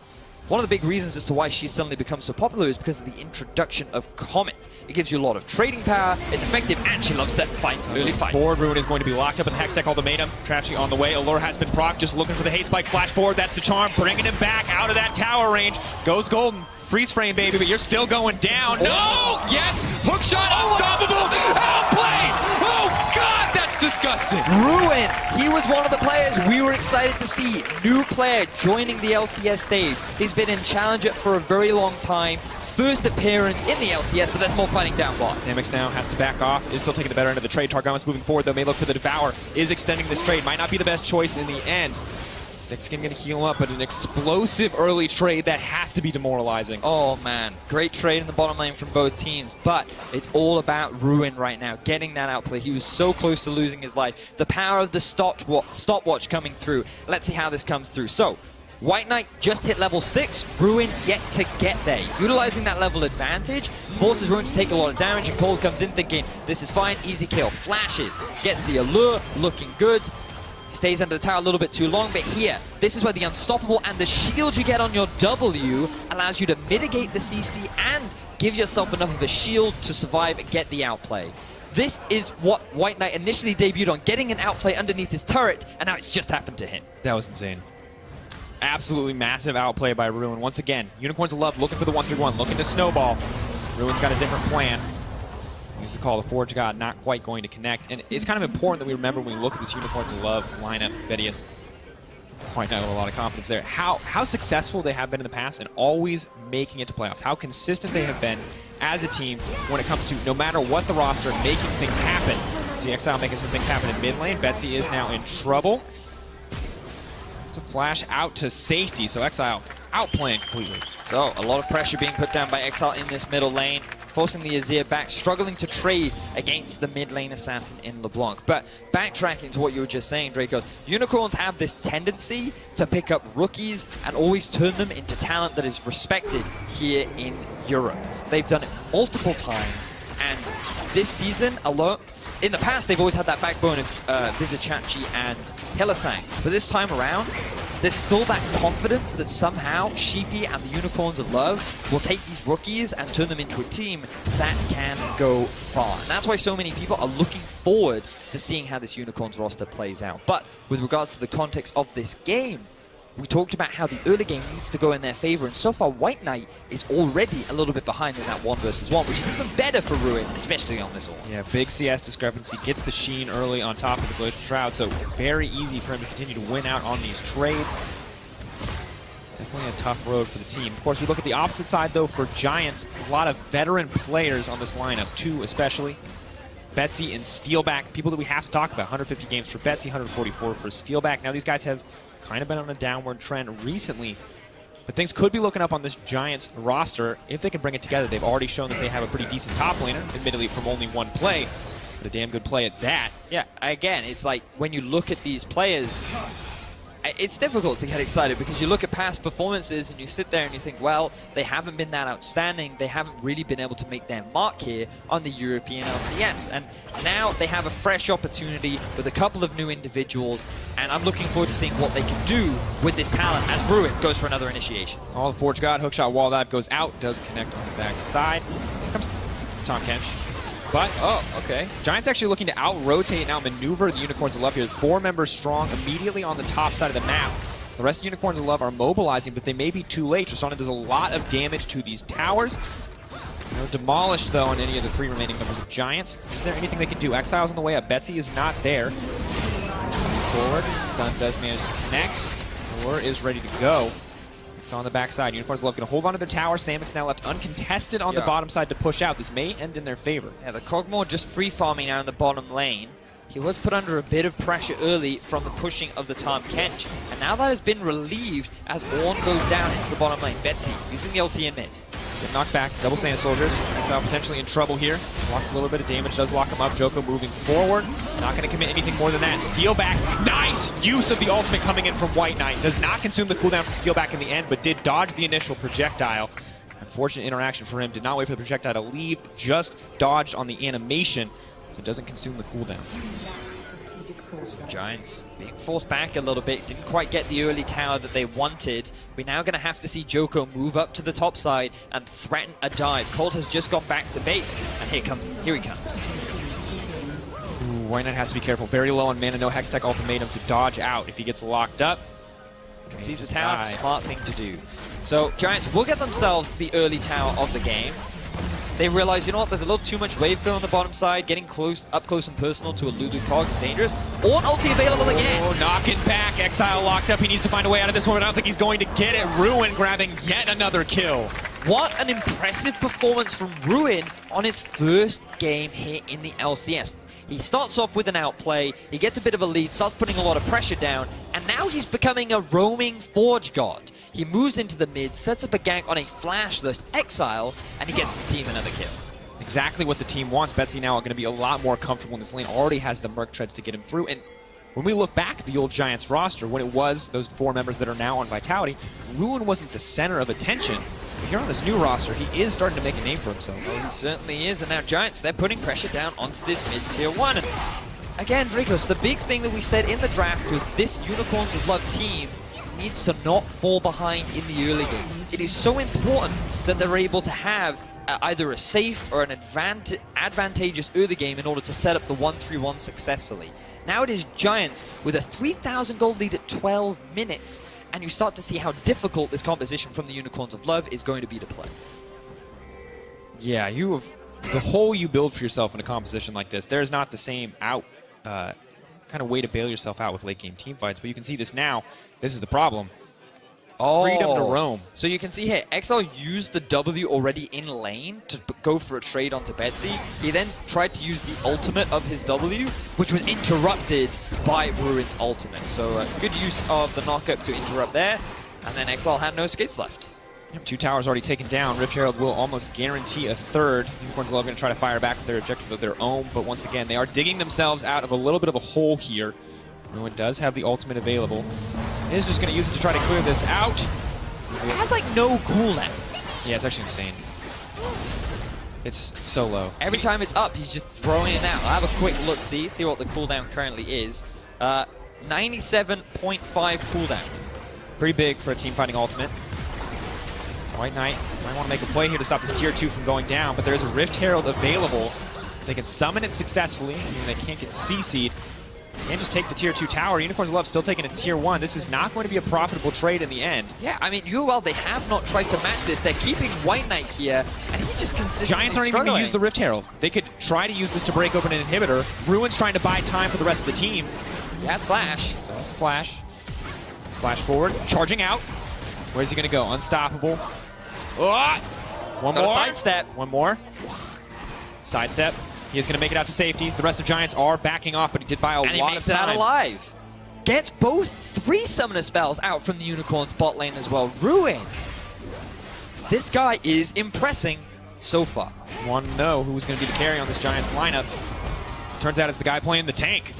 one of the big reasons as to why she's suddenly become so popular is because of the introduction of Comet. It gives you a lot of trading power, it's effective, and she loves that fight, early fights. Forward Ruin is going to be locked up in the Hextech Ultimatum. Trashy on the way. Allure has been proc, just looking for the hate spike. Flash forward, that's the charm, bringing him back out of that tower range. Goes Golden. Freeze frame, baby, but you're still going down. No! Yes! Hook shot, unstoppable! Outplayed! Oh, God, that's disgusting! Ruin! He was one of the players we were excited to see. New player joining the LCS stage. He's been in Challenger for a very long time. First appearance in the LCS, but there's more fighting down bot. Amix now has to back off. Is still taking the better end of the trade. Targamas moving forward, though, may look for the Devour. Is extending this trade. Might not be the best choice in the end. Thick Skin going to heal him up, but an explosive early trade that has to be demoralizing. Oh man, great trade in the bottom lane from both teams, but it's all about Ruin right now, getting that outplay. He was so close to losing his life. The power of the stopwatch coming through. Let's see how this comes through. So, White Knight just hit level 6, Ruin yet to get there. Utilizing that level advantage forces Ruin to take a lot of damage, and Cold comes in thinking, this is fine, easy kill. Flashes, gets the allure, looking good. Stays under the tower a little bit too long, but here, this is where the Unstoppable and the shield you get on your W allows you to mitigate the CC and give yourself enough of a shield to survive and get the outplay. This is what White Knight initially debuted on, getting an outplay underneath his turret, and now it's just happened to him. That was insane. Absolutely massive outplay by Ruin. Once again, Unicorns of Love looking for the 1-3-1, looking to snowball. Ruin's got a different plan. Use the call, the Forge God not quite going to connect. And it's kind of important that we remember when we look at this Unicorns of Love lineup, Vedius, White Knight with a lot of confidence there, how successful they have been in the past and always making it to playoffs. How consistent they have been as a team when it comes to, no matter what the roster, making things happen. See Exile making some things happen in mid lane. Betsy is now in trouble. It's a flash out to safety, so Exile outplaying completely. So, a lot of pressure being put down by Exile in this middle lane, forcing the Azir back, struggling to trade against the mid lane assassin in LeBlanc. But backtracking to what you were just saying, Dracos, Unicorns have this tendency to pick up rookies and always turn them into talent that is respected here in Europe. They've done it multiple times, and this season alone, in the past, they've always had that backbone of Vizichachi and Hylissang. But this time around, there's still that confidence that somehow Sheepy and the Unicorns of Love will take these rookies and turn them into a team that can go far. And that's why so many people are looking forward to seeing how this Unicorns roster plays out. But with regards to the context of this game, we talked about how the early game needs to go in their favor, and so far White Knight is already a little bit behind in that 1 versus 1, which is even better for Ruin, especially on this one. Yeah, big CS discrepancy, gets the Sheen early on top of the Glacial Shroud, so very easy for him to continue to win out on these trades. Definitely a tough road for the team. Of course, we look at the opposite side, though, for Giants. A lot of veteran players on this lineup, 2 especially. Betsy and Steelback, people that we have to talk about. 150 games for Betsy, 144 for Steelback. Now these guys have kind of been on a downward trend recently, but things could be looking up on this Giants roster if they can bring it together. They've already shown that they have a pretty decent top laner, admittedly from only 1 play, but a damn good play at that. Yeah, again, it's like when you look at these players, it's difficult to get excited because you look at past performances and you sit there and you think, well, they haven't been that outstanding. They haven't really been able to make their mark here on the European LCS. And now they have a fresh opportunity with a couple of new individuals, and I'm looking forward to seeing what they can do with this talent as Ruin goes for another initiation. Oh, the Forge God, hookshot wall dive goes out, does connect on the back side. Here comes Tom Kench. But, oh, okay. Giants actually looking to out-rotate and out-maneuver the Unicorns of Love here. 4 members strong immediately on the top side of the map. The rest of Unicorns of Love are mobilizing, but they may be too late. Tristana does a lot of damage to these towers. No demolished, though, on any of the 3 remaining members of Giants. Is there anything they can do? Exile's on the way up. Betsy is not there. Forward. Stun does manage to connect. Or is ready to go. It's on the backside. Unicorns Love going to hold on to their tower. Samix now left uncontested on the bottom side to push out. This may end in their favor. Yeah, the Cogmore just free farming now in the bottom lane. He was put under a bit of pressure early from the pushing of the Tahm Kench, and now that has been relieved as Ornn goes down into the bottom lane. Betsy using the ulti in mid. Get knocked back. Double Sand Soldiers. Exile potentially in trouble here. Blocks a little bit of damage. Does lock him up. Joko moving forward. Not going to commit anything more than that. Steelback. Nice use of the ultimate coming in from White Knight. Does not consume the cooldown from Steelback in the end, but did dodge the initial projectile. Unfortunate interaction for him. Did not wait for the projectile to leave. Just dodged on the animation, so it doesn't consume the cooldown. So Giants being forced back a little bit, didn't quite get the early tower that they wanted. We're now going to have to see Joko move up to the top side and threaten a dive. Colt has just gone back to base, and here he comes. Ooh, White Knight has to be careful. Very low on mana, no Hextech ultimatum to dodge out if he gets locked up. Concedes the tower, smart thing to do. So Giants will get themselves the early tower of the game. They realize, you know what, there's a little too much wave fill on the bottom side. Getting up close and personal to a Lulu Cog is dangerous. Ornn ulti available again. Oh, knocking back. Exile locked up. He needs to find a way out of this one, but I don't think he's going to get it. Ruin grabbing yet another kill. What an impressive performance from Ruin on his first game here in the LCS. He starts off with an outplay, he gets a bit of a lead, starts putting a lot of pressure down, and now he's becoming a roaming Forge God. He moves into the mid, sets up a gank on a flashless Exile, and he gets his team another kill. Exactly what the team wants. Betsy now are going to be a lot more comfortable in this lane. Already has the Merc Treads to get him through, and when we look back at the old Giants roster, when it was those 4 members that are now on Vitality, Ruin wasn't the center of attention. But here on this new roster, he is starting to make a name for himself. Well, he certainly is, and now Giants, they're putting pressure down onto this mid-tier 1. And again, Dricos, the big thing that we said in the draft was this Unicorns of Love team needs to not fall behind in the early game. It is so important that they're able to have either a safe or an advantageous early game in order to set up the 1-3-1 successfully. Now it is Giants with a 3,000 gold lead at 12 minutes, and you start to see how difficult this composition from the Unicorns of Love is going to be to play. Yeah, you have the hole you build for yourself in a composition like this. There's not the same kind of way to bail yourself out with late game team fights, but you can see this now. This is the problem. Freedom to roam. So you can see here, XL used the W already in lane to go for a trade onto Betsy. He then tried to use the ultimate of his W, which was interrupted by Ruin's ultimate. So good use of the knockup to interrupt there, and then XL had no escapes left. Yep, 2 towers already taken down. Rift Herald will almost guarantee a 3rd. Unicorns of Love going to try to fire back with their objective of their own, but once again, they are digging themselves out of a little bit of a hole here. Ruin does have the ultimate available. He is just going to use it to try to clear this out. It has like no cooldown. Yeah, it's actually insane. It's so low. Every time it's up, he's just throwing it out. I'll have a quick look, see what the cooldown currently is. 97.5 cooldown. Pretty big for a team fighting ultimate. White Knight might want to make a play here to stop this tier 2 from going down, but there's a Rift Herald available. They can summon it successfully, meaning they can't get CC'd. And just take the tier 2 tower. Unicorns of Love still taking a tier 1. This is not going to be a profitable trade in the end. Yeah, I mean, UOL, they have not tried to match this. They're keeping White Knight here, and he's just consistently Giants aren't even going to use the Rift Herald. They could try to use this to break open an inhibitor. Ruin's trying to buy time for the rest of the team. Yeah, it's Flash. So it's Flash. Flash forward, charging out. Where's he going to go? Unstoppable. Oh! One Got more. a sidestep. One more. Sidestep. He is going to make it out to safety. The rest of Giants are backing off, but he did buy a lot of time. And he makes it out alive. Gets both 3 summoner spells out from the Unicorns bot lane as well. Ruin. This guy is impressing so far. Want to know who's going to be the carry on this Giants lineup. Turns out it's the guy playing the tank.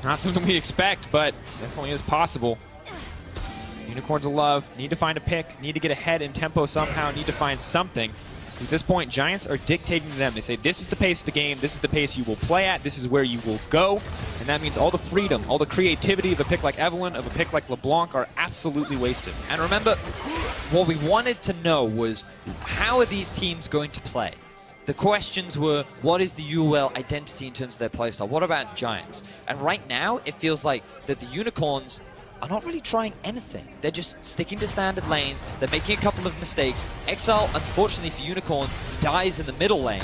Not something we expect, but definitely is possible. Unicorns of Love need to find a pick, need to get ahead in tempo somehow, need to find something. At this point, Giants are dictating to them. They say, this is the pace of the game, this is the pace you will play at, this is where you will go. And that means all the freedom, all the creativity of a pick like Evelynn, of a pick like LeBlanc are absolutely wasted. And remember, what we wanted to know was, how are these teams going to play? The questions were, what is the UOL identity in terms of their playstyle? What about Giants? And right now, it feels like that the Unicorns are not really trying anything. They're just sticking to standard lanes. They're making a couple of mistakes. Exile, unfortunately for Unicorns, dies in the middle lane.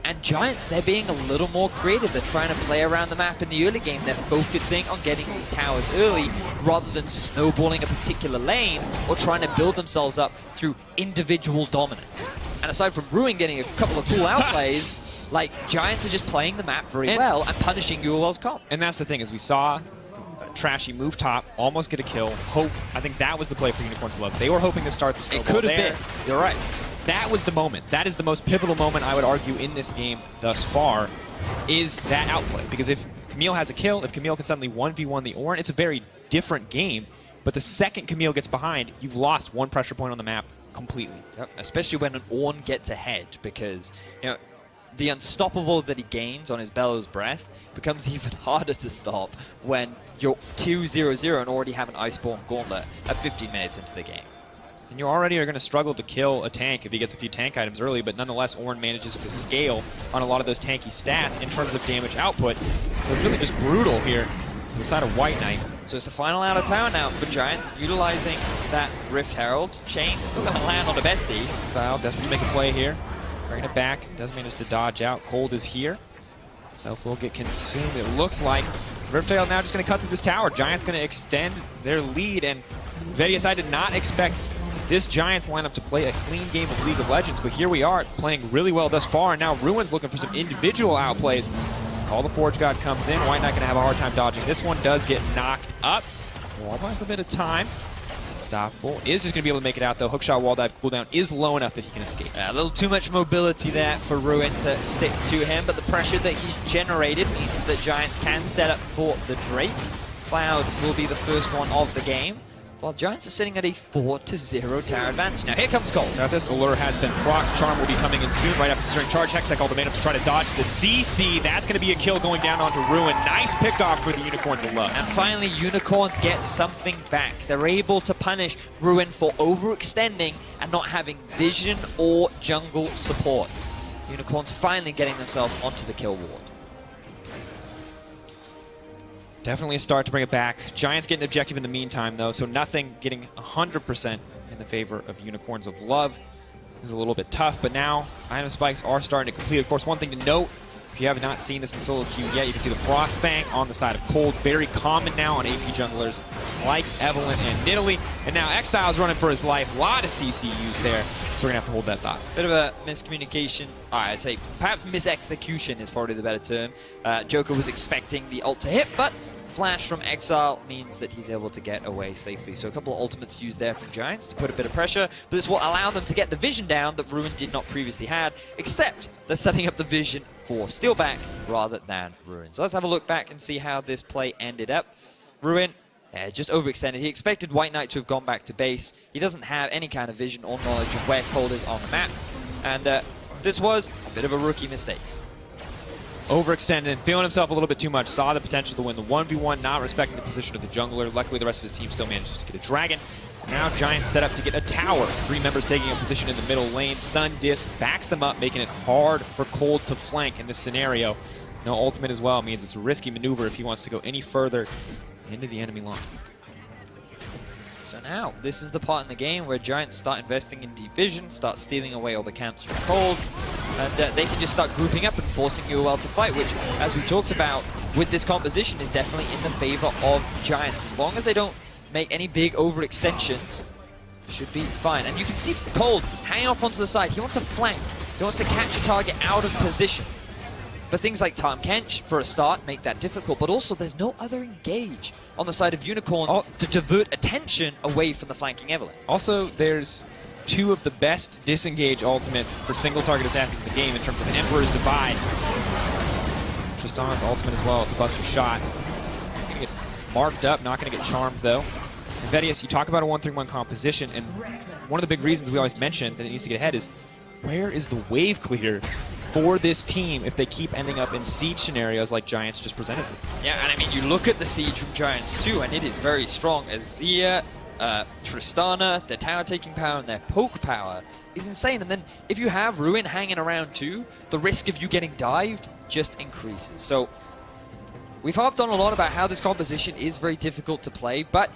And Giants, they're being a little more creative. They're trying to play around the map in the early game. They're focusing on getting these towers early rather than snowballing a particular lane or trying to build themselves up through individual dominance. And aside from Ruin getting a couple of cool outplays, like, Giants are just playing the map very well and punishing UOL's comp. And that's the thing, is we saw Trashy move top, almost get a kill. Hope, I think that was the play for Unicorns of Love. They were hoping to start the snowball. It could have been. You're right. That was the moment. That is the most pivotal moment, I would argue, in this game thus far, is that outplay. Because if Camille has a kill, if Camille can suddenly 1v1 the Ornn, it's a very different game. But the second Camille gets behind, you've lost one pressure point on the map completely. Yep. Especially when an Ornn gets ahead, because, you know, the unstoppable that he gains on his Bellows Breath becomes even harder to stop when you're 2-0-0 and already have an Iceborne Gauntlet at 15 minutes into the game. And you already are going to struggle to kill a tank if he gets a few tank items early, but nonetheless, Ornn manages to scale on a lot of those tanky stats in terms of damage output. So it's really just brutal here on the side of White Knight. So it's the final out of town now for Giants, utilizing that Rift Herald. Chain still going to land on the Betsy. Exile, desperate to make a play here. Bringing it back, does manage to dodge out. Cold is here. Self will get consumed, it looks like. Rift Herald now just going to cut through this tower. Giants going to extend their lead, and Vedius, I did not expect this Giants lineup to play a clean game of League of Legends, but here we are playing really well thus far, and now Ruin's looking for some individual outplays. As Call the Forge God comes in, White Knight going to have a hard time dodging. This one does get knocked up. Wall buys a bit of time. Unstoppable. Is just going to be able to make it out, though. Hookshot wall dive cooldown is low enough that he can escape. A little too much mobility there for Ruin to stick to him, but the pressure that he's generated means that Giants can set up for the Drake. Cloud will be the first one of the game, while Giants are sitting at a 4-0 tower advantage. Now here comes Cold. Got this. Allure has been procced. Charm will be coming in soon, right after securing charge. Hextech ultimatum to try to dodge the CC. That's going to be a kill going down onto Ruin. Nice pick off for the Unicorns of Love. And finally, Unicorns get something back. They're able to punish Ruin for overextending and not having vision or jungle support. Unicorns finally getting themselves onto the kill ward. Definitely a start to bring it back. Giants getting objective in the meantime, though, so nothing getting 100% in the favor of Unicorns of Love. This is a little bit tough, but now item spikes are starting to complete. Of course, one thing to note, if you have not seen this in solo queue yet, you can see the Frost Fang on the side of Cold. Very common now on AP junglers like Evelyn and Nidalee. And now Exile's running for his life. A lot of CC used there, so we're going to have to hold that thought. Bit of a miscommunication. I'd say perhaps misexecution is probably the better term. Joker was expecting the ult to hit, but flash from Exile means that he's able to get away safely. So a couple of ultimates used there from Giants to put a bit of pressure, but this will allow them to get the vision down that Ruin did not previously had, except they're setting up the vision for Steelback rather than Ruin. So let's have a look back and see how this play ended up. Ruin just overextended. He expected White Knight to have gone back to base. He doesn't have any kind of vision or knowledge of where Cold is on the map, and this was a bit of a rookie mistake. Overextended, feeling himself a little bit too much, saw the potential to win the 1v1, not respecting the position of the jungler. Luckily, the rest of his team still manages to get a dragon. Now Giants set up to get a tower. 3 members taking a position in the middle lane. Sun Disc backs them up, making it hard for Cold to flank in this scenario. No ultimate as well means it's a risky maneuver if he wants to go any further into the enemy line. So now, this is the part in the game where Giants start investing in deep vision, start stealing away all the camps from Cold, and they can just start grouping up and forcing UOL to fight, which, as we talked about with this composition, is definitely in the favor of Giants. As long as they don't make any big overextensions, should be fine. And you can see Cold hanging off onto the side. He wants to flank. He wants to catch a target out of position. But things like Tahm Kench, for a start, make that difficult. But also, there's no other engage on the side of Unicorns to divert attention away from the flanking Evelyn. Also, there's 2 of the best disengage ultimates for single target assassins in the game in terms of Emperor's Divide. Tristana's ultimate as well, the Buster Shot. Gonna get marked up, not gonna get charmed though. And Vedius, you talk about a 1-3-1 composition, and one of the big reasons we always mention that it needs to get ahead is, where is the wave clear for this team if they keep ending up in siege scenarios like Giants just presented them? Yeah, and I mean, you look at the siege from Giants too, and it is very strong. Azir, Tristana, their tower taking power and their poke power is insane. And then if you have Ruin hanging around too, the risk of you getting dived just increases. So we've harped on a lot about how this composition is very difficult to play, but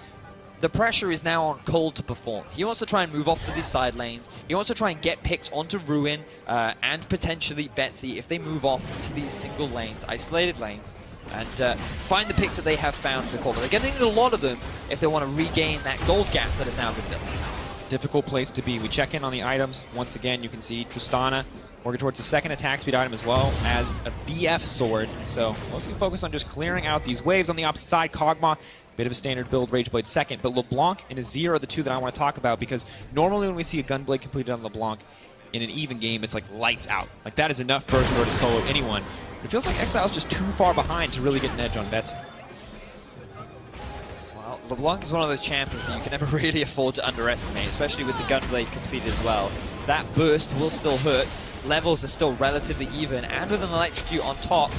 the pressure is now on Cold to perform. He wants to try and move off to these side lanes. He wants to try and get picks onto Ruin and potentially Betsy if they move off into these single lanes, isolated lanes, and find the picks that they have found before. But they're going to need a lot of them if they want to regain that gold gap that has now been built. Difficult place to be. We check in on the items. Once again, you can see Tristana working towards the second attack speed item as well as a BF sword. So mostly focused on just clearing out these waves on the opposite side. Kog'Maw, bit of a standard build, Rageblade second, but LeBlanc and Azir are the 2 that I want to talk about, because normally when we see a Gunblade completed on LeBlanc in an even game, it's like lights out. Like, that is enough burst to solo anyone. It feels like Exile's just too far behind to really get an edge on Betsy. Well, LeBlanc is one of those champions that you can never really afford to underestimate, especially with the Gunblade completed as well. That burst will still hurt. Levels are still relatively even, and with an Electrocute on top,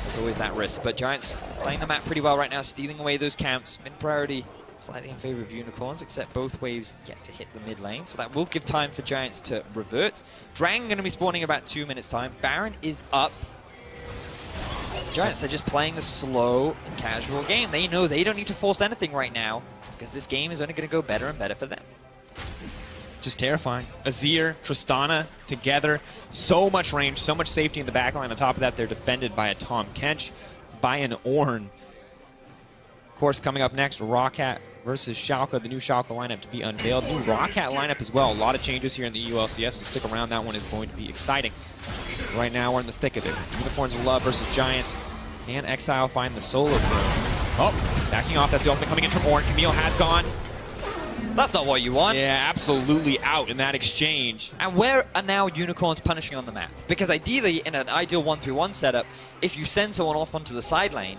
there's always that risk. But Giants playing the map pretty well right now, stealing away those camps. Mid priority slightly in favor of Unicorns, except both waves get to hit the mid lane, so that will give time for Giants to revert. Dragon going to be spawning in about 2 minutes time. Baron is up. Giants, they're just playing the slow and casual game. They know they don't need to force anything right now, because this game is only going to go better and better for them. Just terrifying. Azir, Tristana together. So much range, so much safety in the backline. On top of that, they're defended by a Tahm Kench, by an Ornn. Of course, coming up next, Rawcat versus Schalke, the new Schalke lineup to be unveiled. New Rawcat lineup as well. A lot of changes here in the ULCS, so stick around. That one is going to be exciting. Right now, we're in the thick of it. Unicorns of Love versus Giants. And Exile find the solo kill. Oh, backing off. That's the ultimate coming in from Ornn. Camille has gone. That's not what you want. Yeah, absolutely out in that exchange. And where are now Unicorns punishing on the map? Because ideally, in an ideal 1-3-1 setup, if you send someone off onto the side lane,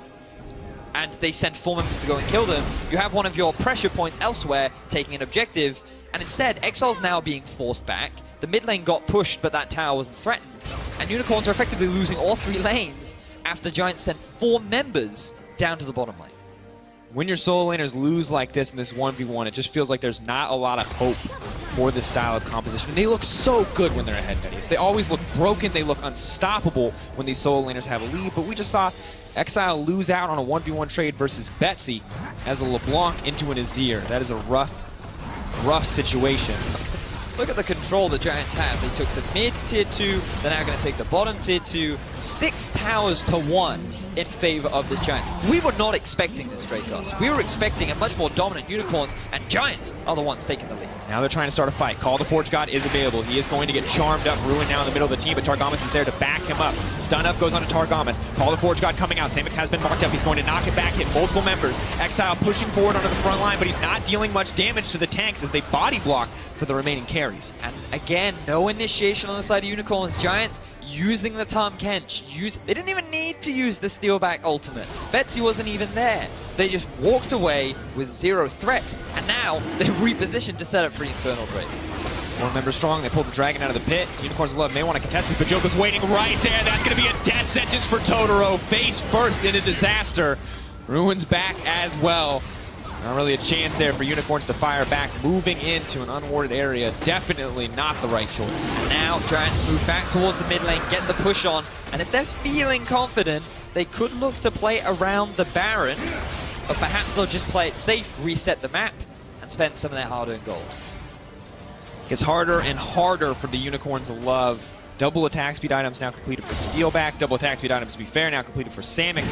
and they send 4 members to go and kill them, you have one of your pressure points elsewhere taking an objective, and instead, Exile's now being forced back. The mid lane got pushed, but that tower wasn't threatened. And Unicorns are effectively losing all 3 lanes after Giants sent 4 members down to the bottom lane. When your solo laners lose like this in this 1v1, it just feels like there's not a lot of hope for this style of composition. And they look so good when they're ahead, Betty. They always look broken, they look unstoppable when these solo laners have a lead, but we just saw Exile lose out on a 1v1 trade versus Betsy as a LeBlanc into an Azir. That is a rough situation. Look at the control the Giants have. They took the mid tier 2, they're now going to take the bottom tier 2, 6 towers to 1 in favor of the Giants. We were not expecting this, Dracos. We were expecting a much more dominant Unicorns, and Giants are the ones taking the lead. Now they're trying to start a fight. Call the Forge God is available. He is going to get charmed up. Ruin now in the middle of the team, but Targamas is there to back him up. Stun up goes on to Targamas. Call the Forge God coming out. Samix has been marked up. He's going to knock it back, hit multiple members. Exile pushing forward onto the front line, but he's not dealing much damage to the tanks as they body block for the remaining carries. And again, no initiation on the side of Unicorns. Giants using the Tahm Kench. They didn't even need to use the Steelback ultimate. Betsy wasn't even there. They just walked away with 0 threat, and now they're repositioned to set up for Infernal Break. 4 members strong. They pulled the dragon out of the pit. Unicorns of Love may want to contest it, but Joko's waiting right there. That's going to be a death sentence for Totoro. Face first into disaster. Ruin's back as well. Not really a chance there for Unicorns to fire back. Moving into an unwarded area, definitely not the right choice. Now Giants move back towards the mid lane, get the push on, and if they're feeling confident, they could look to play around the Baron, but perhaps they'll just play it safe, reset the map, and spend some of their hard-earned gold. Gets harder and harder for the Unicorns of Love. Double attack speed items now completed for Steelback. Double attack speed items, to be fair, now completed for Samix.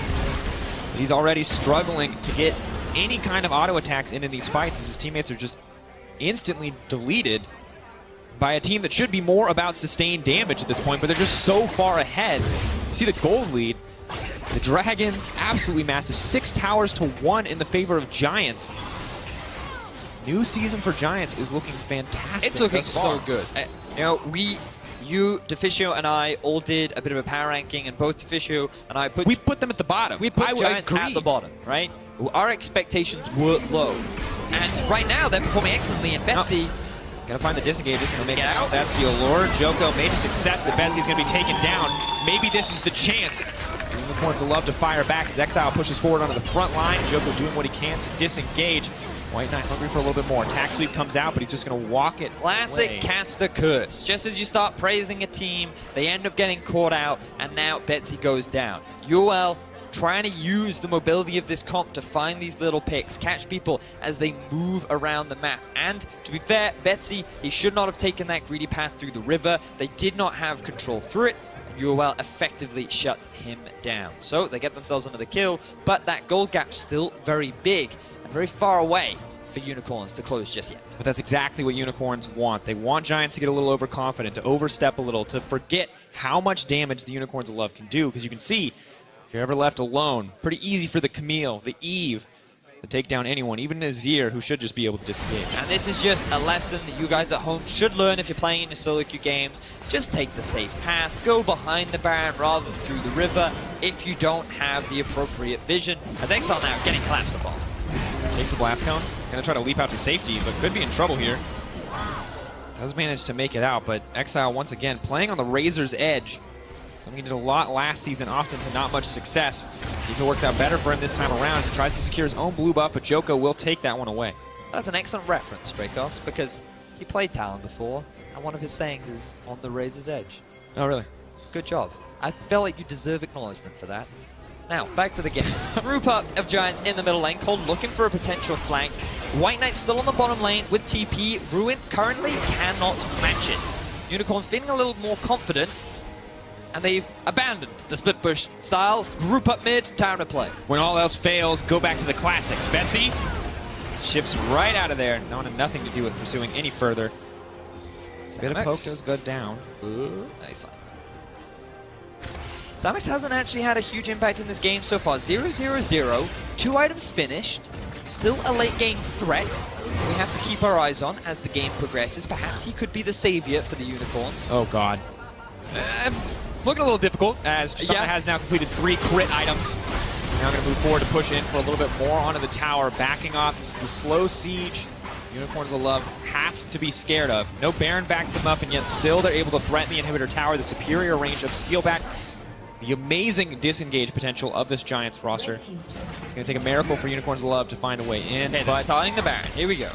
But he's already struggling to get any kind of auto attacks into these fights as his teammates are just instantly deleted by a team that should be more about sustained damage at this point, but they're just so far ahead. You see the gold lead. The Dragons, absolutely massive. 6 towers to 1 in the favor of Giants. New season for Giants is looking fantastic. It's looking so good. You know, you, Deficio, and I all did a bit of a power ranking, and both Deficio and I we put them at the bottom. We put Giants at the bottom, right? Our expectations were low. And right now, they're performing excellently, and Betsy... Gotta find the disengage, just gonna make it out. That's the allure. Joko may just accept that Betsy's gonna be taken down. Maybe this is the chance. Unicorns will love to fire back as Exile pushes forward onto the front line. Joko doing what he can to disengage. White Knight hungry for a little bit more. Attack sweep comes out, but he's just gonna walk it Classic away. caster curse. Just as you start praising a team, they end up getting caught out, and now Betsy goes down. UOL trying to use the mobility of this comp to find these little picks, catch people as they move around the map. And to be fair, Betsy, he should not have taken that greedy path through the river. They did not have control through it. UOL effectively shut him down. So they get themselves another kill, but that gold gap's still very big and very far away for Unicorns to close just yet. But that's exactly what Unicorns want. They want Giants to get a little overconfident, to overstep a little, to forget how much damage the Unicorns of Love can do, because you can see if you're ever left alone, pretty easy for the Camille, the Eve, to take down anyone, even Azir, who should just be able to disengage. And this is just a lesson that you guys at home should learn if you're playing in your solo queue games. Just take the safe path, go behind the Baron rather than through the river if you don't have the appropriate vision. As Exile now getting collapsed upon. Takes the blast cone, gonna try to leap out to safety, but could be in trouble here. Does manage to make it out, but Exile once again playing on the razor's edge. Something he did a lot last season, often to not much success. See if it works out better for him this time around. He tries to secure his own blue buff, but Joko will take that one away. That's an excellent reference, Dracos, because he played Talon before, and one of his sayings is on the razor's edge. Oh, really? Good job. I felt like you deserve acknowledgement for that. Now, back to the game. Group up of Giants in the middle lane. Cold looking for a potential flank. White Knight still on the bottom lane with TP. Ruin currently cannot match it. Unicorns feeling a little more confident, and they've abandoned the split push style. Group up mid, time to play. When all else fails, go back to the classics. Betsy ships right out of there. Wanted nothing to do with pursuing any further. Bit of poke does go down. Nice fine. Samix hasn't actually had a huge impact in this game so far. 0-0-0, 2 items finished, Still a late game threat. We have to keep our eyes on as the game progresses. Perhaps he could be the savior for the Unicorns. Oh, God. It's looking a little difficult as Summit has now completed 3 crit items. Now going to move forward to push in for a little bit more onto the tower, backing off the slow siege. Unicorns of Love have to be scared of. No Baron backs them up, and yet still they're able to threaten the inhibitor tower, the superior range of Steelback. The amazing disengage potential of this Giants roster. It's going to take a miracle for Unicorns of Love to find a way in. Okay, they're starting the Baron. Here we go.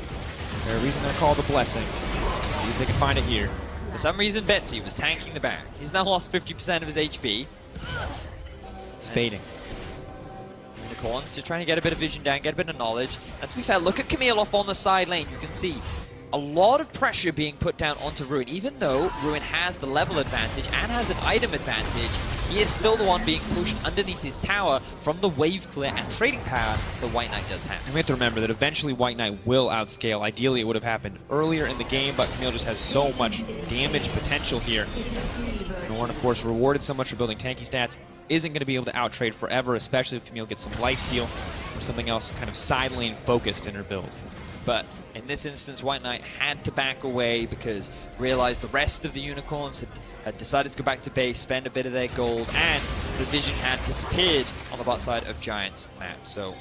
There's a reason they're called the Blessing. See if they can find it here. For some reason, Betsy was tanking the Baron. He's now lost 50% of his HP. It's baiting. Unicorns just trying to get a bit of vision down, get a bit of knowledge. And to be fair, look at Camille off on the side lane. You can see a lot of pressure being put down onto Ruin. Even though Ruin has the level advantage and has an item advantage, he is still the one being pushed underneath his tower from the wave clear and trading power that White Knight does have. And we have to remember that eventually White Knight will outscale. Ideally, it would have happened earlier in the game, but Camille just has so much damage potential here. Norn, of course, rewarded so much for building tanky stats, isn't going to be able to outtrade forever, especially if Camille gets some lifesteal or something else kind of side lane focused in her build. But in this instance, White Knight had to back away because realized the rest of the Unicorns had decided to go back to base, spend a bit of their gold, and the vision had disappeared on the bot side of Giants map. So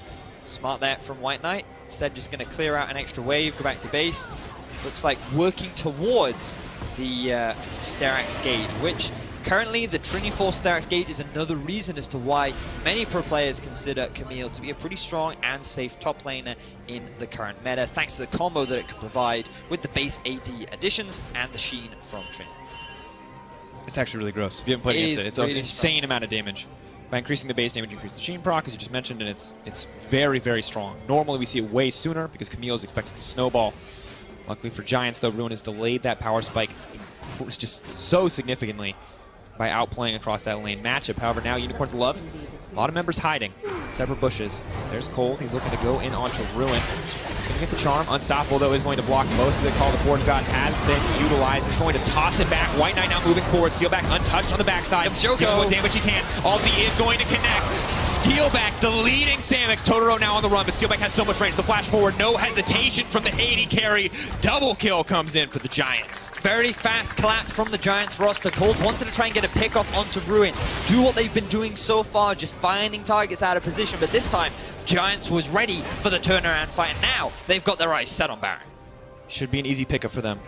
smart there from White Knight. Instead, just going to clear out an extra wave, go back to base. Looks like working towards the Sterak's Gauge, which currently the Trinity Force Sterak's Gauge is another reason as to why many pro players consider Camille to be a pretty strong and safe top laner in the current meta, thanks to the combo that it can provide with the base AD additions and the Sheen from Trinity. It's actually really gross. If you haven't played against it, it's an really insane amount of damage. By increasing the base damage, you increase the Sheen proc, as you just mentioned, and it's very, very strong. Normally we see it way sooner because Camille is expected to snowball. Luckily for Giants, though, Ruin has delayed that power spike just so significantly by outplaying across that lane matchup. However, now Unicorns of Love, a lot of members hiding. Separate bushes. There's Cold. He's looking to go in onto Ruin. He's going to get the charm. Unstoppable, though, is going to block most of it. Call the Forge God has been utilized. He's going to toss it back. White Knight now moving forward. Steelback untouched on the backside. Dealing what damage he can. Ulti is going to connect. Steelback deleting Samix. Totoro now on the run, but Steelback has so much range. The flash forward, no hesitation from the 80 carry. Double kill comes in for the Giants. Very fast collapse from the Giants roster. Cold wanted to try and get a pick off onto Ruin. Do what they've been doing so far, just finding targets out of position. But this time, Giants was ready for the turnaround fight. Now they've got their eyes set on Baron. Should be an easy pickup for them.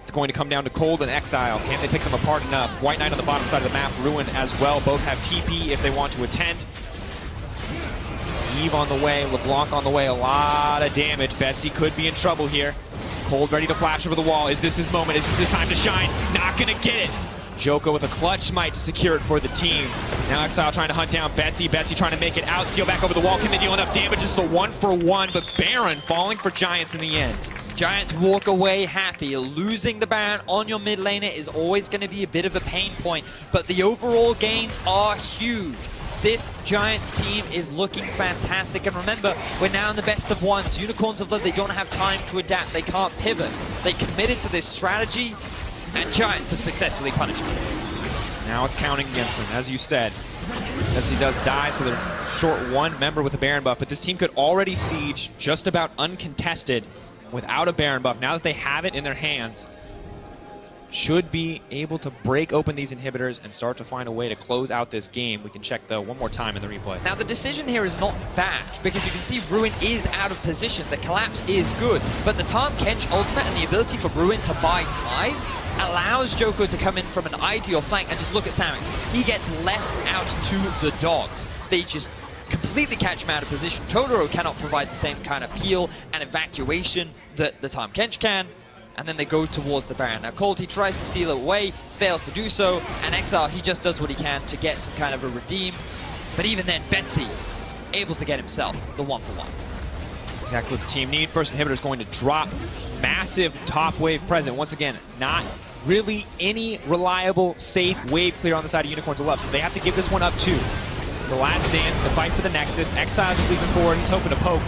It's going to come down to Cold and Exile. Can they pick them apart enough? White Knight on the bottom side of the map, Ruin as well. Both have TP if they want to attend. Eve on the way, LeBlanc on the way, a lot of damage. Betsy could be in trouble here. Cold ready to flash over the wall. Is this his moment? Is this his time to shine? Not gonna get it. Joko with a clutch smite to secure it for the team. Now Exile trying to hunt down Betsy. Betsy trying to make it out. Steal back over the wall. Can they deal enough damage? Just a 1-for-1, but Baron falling for Giants in the end. Giants walk away happy. Losing the Baron on your mid laner is always going to be a bit of a pain point, but the overall gains are huge. This Giants team is looking fantastic, and remember, we're now in the best of ones. Unicorns of Love, they don't have time to adapt. They can't pivot. They committed to this strategy, and Giants have successfully punished them. Now it's counting against them, as you said. Betsy does die, so they're short one member with a Baron buff, but this team could already siege just about uncontested without a Baron buff. Now that they have it in their hands, should be able to break open these inhibitors and start to find a way to close out this game. We can check, though, one more time in the replay. Now, the decision here is not bad, because you can see Ruin is out of position. The collapse is good, but the Tahm Kench ultimate and the ability for Ruin to buy time allows Joko to come in from an ideal flank, and just look at Samix. He gets left out to the dogs. They just completely catch him out of position. Totoro cannot provide the same kind of peel and evacuation that the Tahm Kench can, and then they go towards the Baron. Now Cold, he tries to steal it away, fails to do so, and Exile, he just does what he can to get some kind of a redeem. But even then, Betsy able to get himself the 1-for-1. Exactly what the team need. First inhibitor is going to drop. Massive top wave present. Once again, not really any reliable, safe wave clear on the side of Unicorns of Love, so they have to give this one up too. It's the last dance to fight for the Nexus. Exile just leaping forward. He's hoping to poke.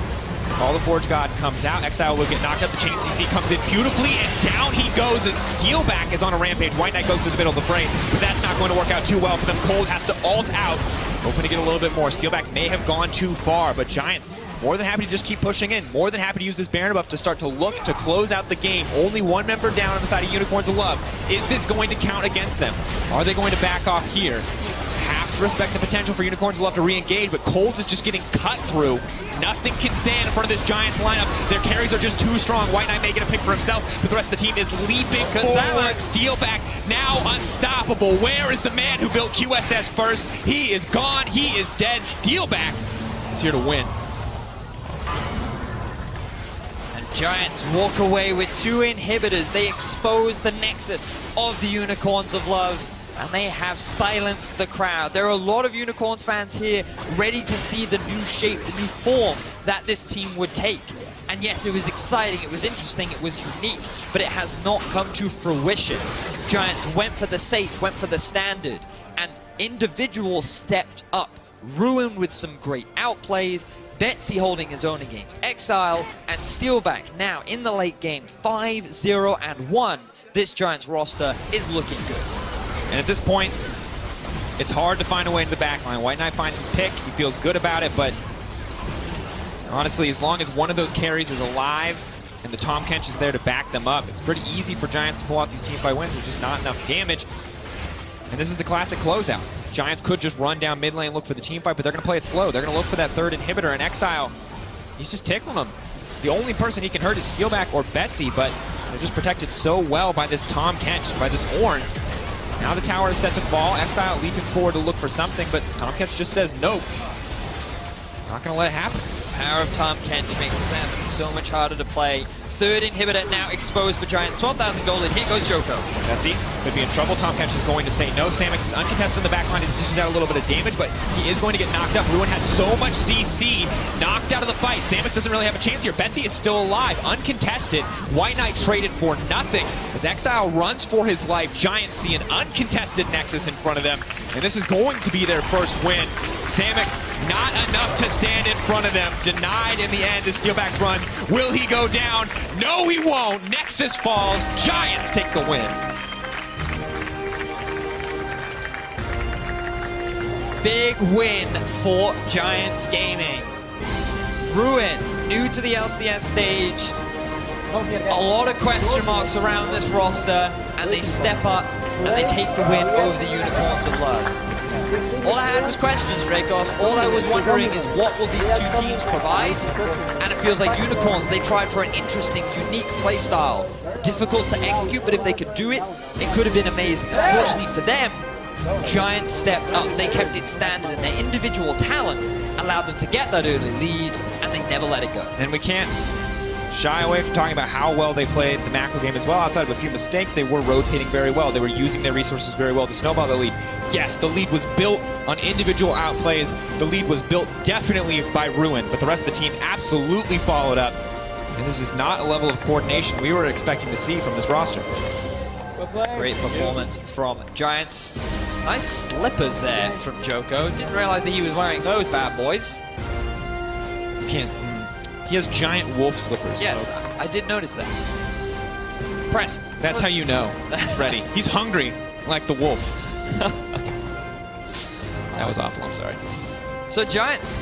All the Forge God comes out. Exile will get knocked up. The chain CC comes in beautifully, and down he goes as Steelback is on a rampage. White Knight goes through the middle of the fray, but that's not going to work out too well for them. Cold has to ult out, hoping to get a little bit more. Steelback may have gone too far, but Giants more than happy to just keep pushing in, more than happy to use this Baron buff to start to look to close out the game. Only one member down on the side of Unicorns of Love. Is this going to count against them? Are they going to back off here? Have to respect the potential for Unicorns of Love to re-engage, but Colt is just getting cut through. Nothing can stand in front of this Giants lineup. Their carries are just too strong. White Knight may get a pick for himself, but the rest of the team is leaping forward. Steelback now unstoppable. Where is the man who built QSS first? He is gone. He is dead. Steelback is here to win. Giants walk away with 2 inhibitors. They expose the nexus of the Unicorns of Love, and they have silenced the crowd. There are a lot of Unicorns fans here ready to see the new shape, the new form that this team would take. And yes, it was exciting, it was interesting, it was unique, but it has not come to fruition. Giants went for the safe, went for the standard, and individuals stepped up. Ruin with some great outplays, Betsy holding his own against Exile, and Steelback now in the late game, 5-0-1. This Giants roster is looking good. And at this point, it's hard to find a way into the backline. White Knight finds his pick, he feels good about it, but honestly, as long as one of those carries is alive and the Tom Kench is there to back them up, it's pretty easy for Giants to pull out these teamfight wins. There's just not enough damage. And this is the classic closeout. Giants could just run down mid lane, look for the team fight, but they're going to play it slow. They're going to look for that third inhibitor, and Exile, he's just tickling them. The only person he can hurt is Steelback or Betsy, but they're just protected so well by this Tom Kench, by this Ornn. Now the tower is set to fall. Exile leaping forward to look for something, but Tom Kench just says nope. Not going to let it happen. Power of Tom Kench makes Assassin so much harder to play. Third inhibitor now exposed for Giants. 12,000 gold, and here goes Joko. Betsy could be in trouble. Tom Kench is going to say no. Samix is uncontested in the backline. He dishes out a little bit of damage, but he is going to get knocked up. Ruin has so much CC. Knocked out of the fight. Samix doesn't really have a chance here. Betsy is still alive, uncontested. White Knight traded for nothing. As Exile runs for his life, Giants see an uncontested Nexus in front of them, and this is going to be their first win. Samix, not enough to stand in front of them. Denied in the end as Steelback's runs. Will he go down? No, he won't. Nexus falls. Giants take the win. Big win for Giants Gaming. Ruin, new to the LCS stage. A lot of question marks around this roster, and they step up and they take the win over the Unicorns of Love. All I had was questions, Dracos. All I was wondering is what will these two teams provide? And it feels like Unicorns, they tried for an interesting, unique playstyle. Difficult to execute, but if they could do it, it could have been amazing. Unfortunately for them, Giants stepped up. They kept it standard, and their individual talent allowed them to get that early lead, and they never let it go. And we can't shy away from talking about how well they played the macro game as well. Outside of a few mistakes, they were rotating very well. They were using their resources very well to snowball the lead. Yes, the lead was built on individual outplays. The lead was built definitely by Ruin, but the rest of the team absolutely followed up. And this is not a level of coordination we were expecting to see from this roster. Great performance from Giants. Nice slippers there from Joko. Didn't realize that he was wearing those bad boys. He has giant wolf slippers. Yes, folks. I did notice that. Press. That's how you know he's ready. He's hungry, like the wolf. That was awful, I'm sorry. So Giants,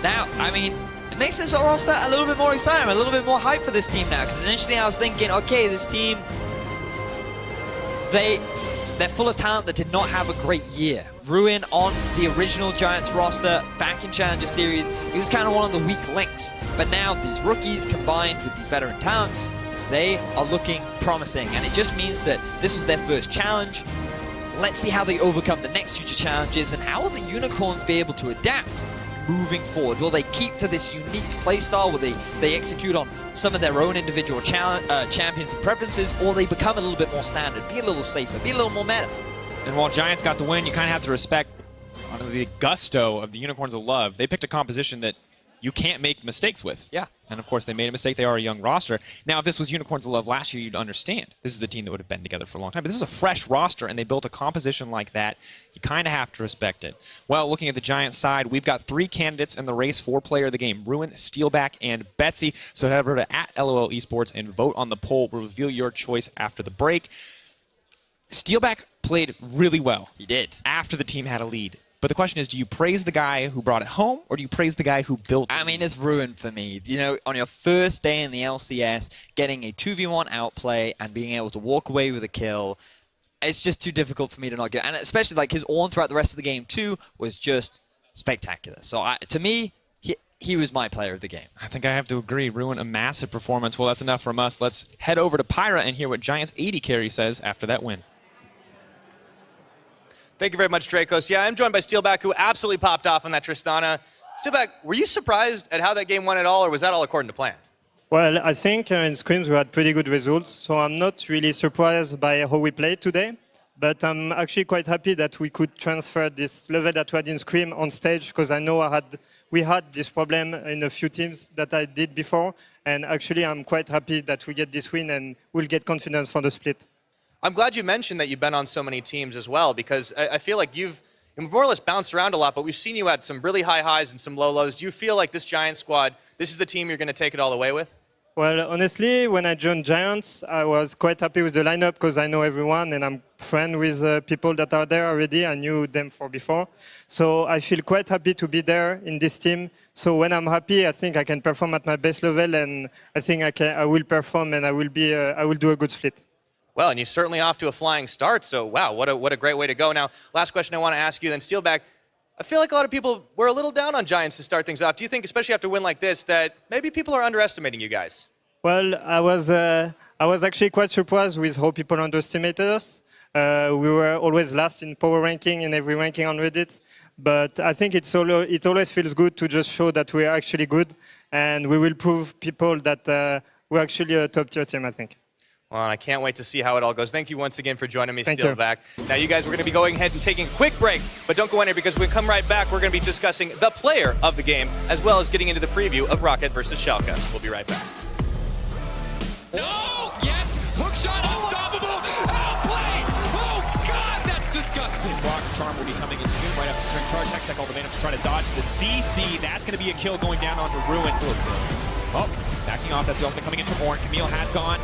now, I mean, it makes this roster a little bit more exciting, a little bit more hype for this team now, because initially I was thinking, okay, this team, they're full of talent that did not have a great year. Ruin on the original Giants roster back in Challenger Series, he was kind of one of the weak links. But now these rookies combined with these veteran talents, they are looking promising. And it just means that this was their first challenge. Let's see how they overcome the next future challenges, and how will the Unicorns be able to adapt moving forward? Will they keep to this unique playstyle? Will they execute on some of their own individual champions and preferences, or they become a little bit more standard, be a little safer, be a little more meta? And while Giants got the win, you kind of have to respect the gusto of the Unicorns of Love. They picked a composition that you can't make mistakes with. Yeah. And of course, they made a mistake. They are a young roster. Now, if this was Unicorns of Love last year, you'd understand. This is a team that would have been together for a long time. But this is a fresh roster, and they built a composition like that. You kind of have to respect it. Well, looking at the Giants side, we've got 3 candidates in the race for player of the game: Ruin, Steelback, and Betsy. So head over to @LOL Esports and vote on the poll. We'll reveal your choice after the break. Steelback played really well. He did. After the team had a lead. But the question is, do you praise the guy who brought it home, or do you praise the guy who built it? I mean, it's ruined for me. You know, on your first day in the LCS, getting a 2v1 outplay and being able to walk away with a kill, it's just too difficult for me to not get. And especially like his Ornn throughout the rest of the game too was just spectacular. So to me, he was my player of the game. I think I have to agree. Ruin a massive performance. Well, that's enough from us. Let's head over to Pyra and hear what Giants 80 carry says after that win. Thank you very much, Dracos. Yeah, I'm joined by Steelback, who absolutely popped off on that Tristana. Steelback, were you surprised at how that game went at all, or was that all according to plan? Well, I think in scrims we had pretty good results, so I'm not really surprised by how we played today. But I'm actually quite happy that we could transfer this level that we had in scrim on stage, because I know we had this problem in a few teams that I did before, and actually I'm quite happy that we get this win and we'll get confidence for the split. I'm glad you mentioned that you've been on so many teams as well, because I feel like you've more or less bounced around a lot, but we've seen you at some really high highs and some low lows. Do you feel like this Giants squad, this is the team you're going to take it all away with? Well, honestly, when I joined Giants, I was quite happy with the lineup because I know everyone and I'm friends with people that are there already. I knew them for before. So I feel quite happy to be there in this team. So when I'm happy, I think I can perform at my best level, and I think I will perform and I will do a good split. Well, and you're certainly off to a flying start, so wow, what a great way to go. Now, last question I want to ask you then, Steelback. I feel like a lot of people were a little down on Giants to start things off. Do you think, especially after a win like this, that maybe people are underestimating you guys? Well, I was actually quite surprised with how people underestimated us. We were always last in power ranking in every ranking on Reddit, but I think it always feels good to just show that we are actually good, and we will prove people that we're actually a top-tier team, I think. Well, and I can't wait to see how it all goes. Thank you once again for joining me, Thank Steelback. Now, you guys, we're going to be going ahead and taking a quick break, but don't go anywhere because when we come right back, we're going to be discussing the player of the game, as well as getting into the preview of Rocket versus Schalke. We'll be right back. No! Yes! Hook shot unstoppable! Outplay! Oh, God, that's disgusting! Rock Charm will be coming in soon, right after String Charge. Hextech all the man up to try to dodge the CC. That's going to be a kill going down onto Ruin. Oh, backing off. That's the ultimate coming in from Ornn. Camille has gone.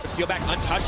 Steelback untouched.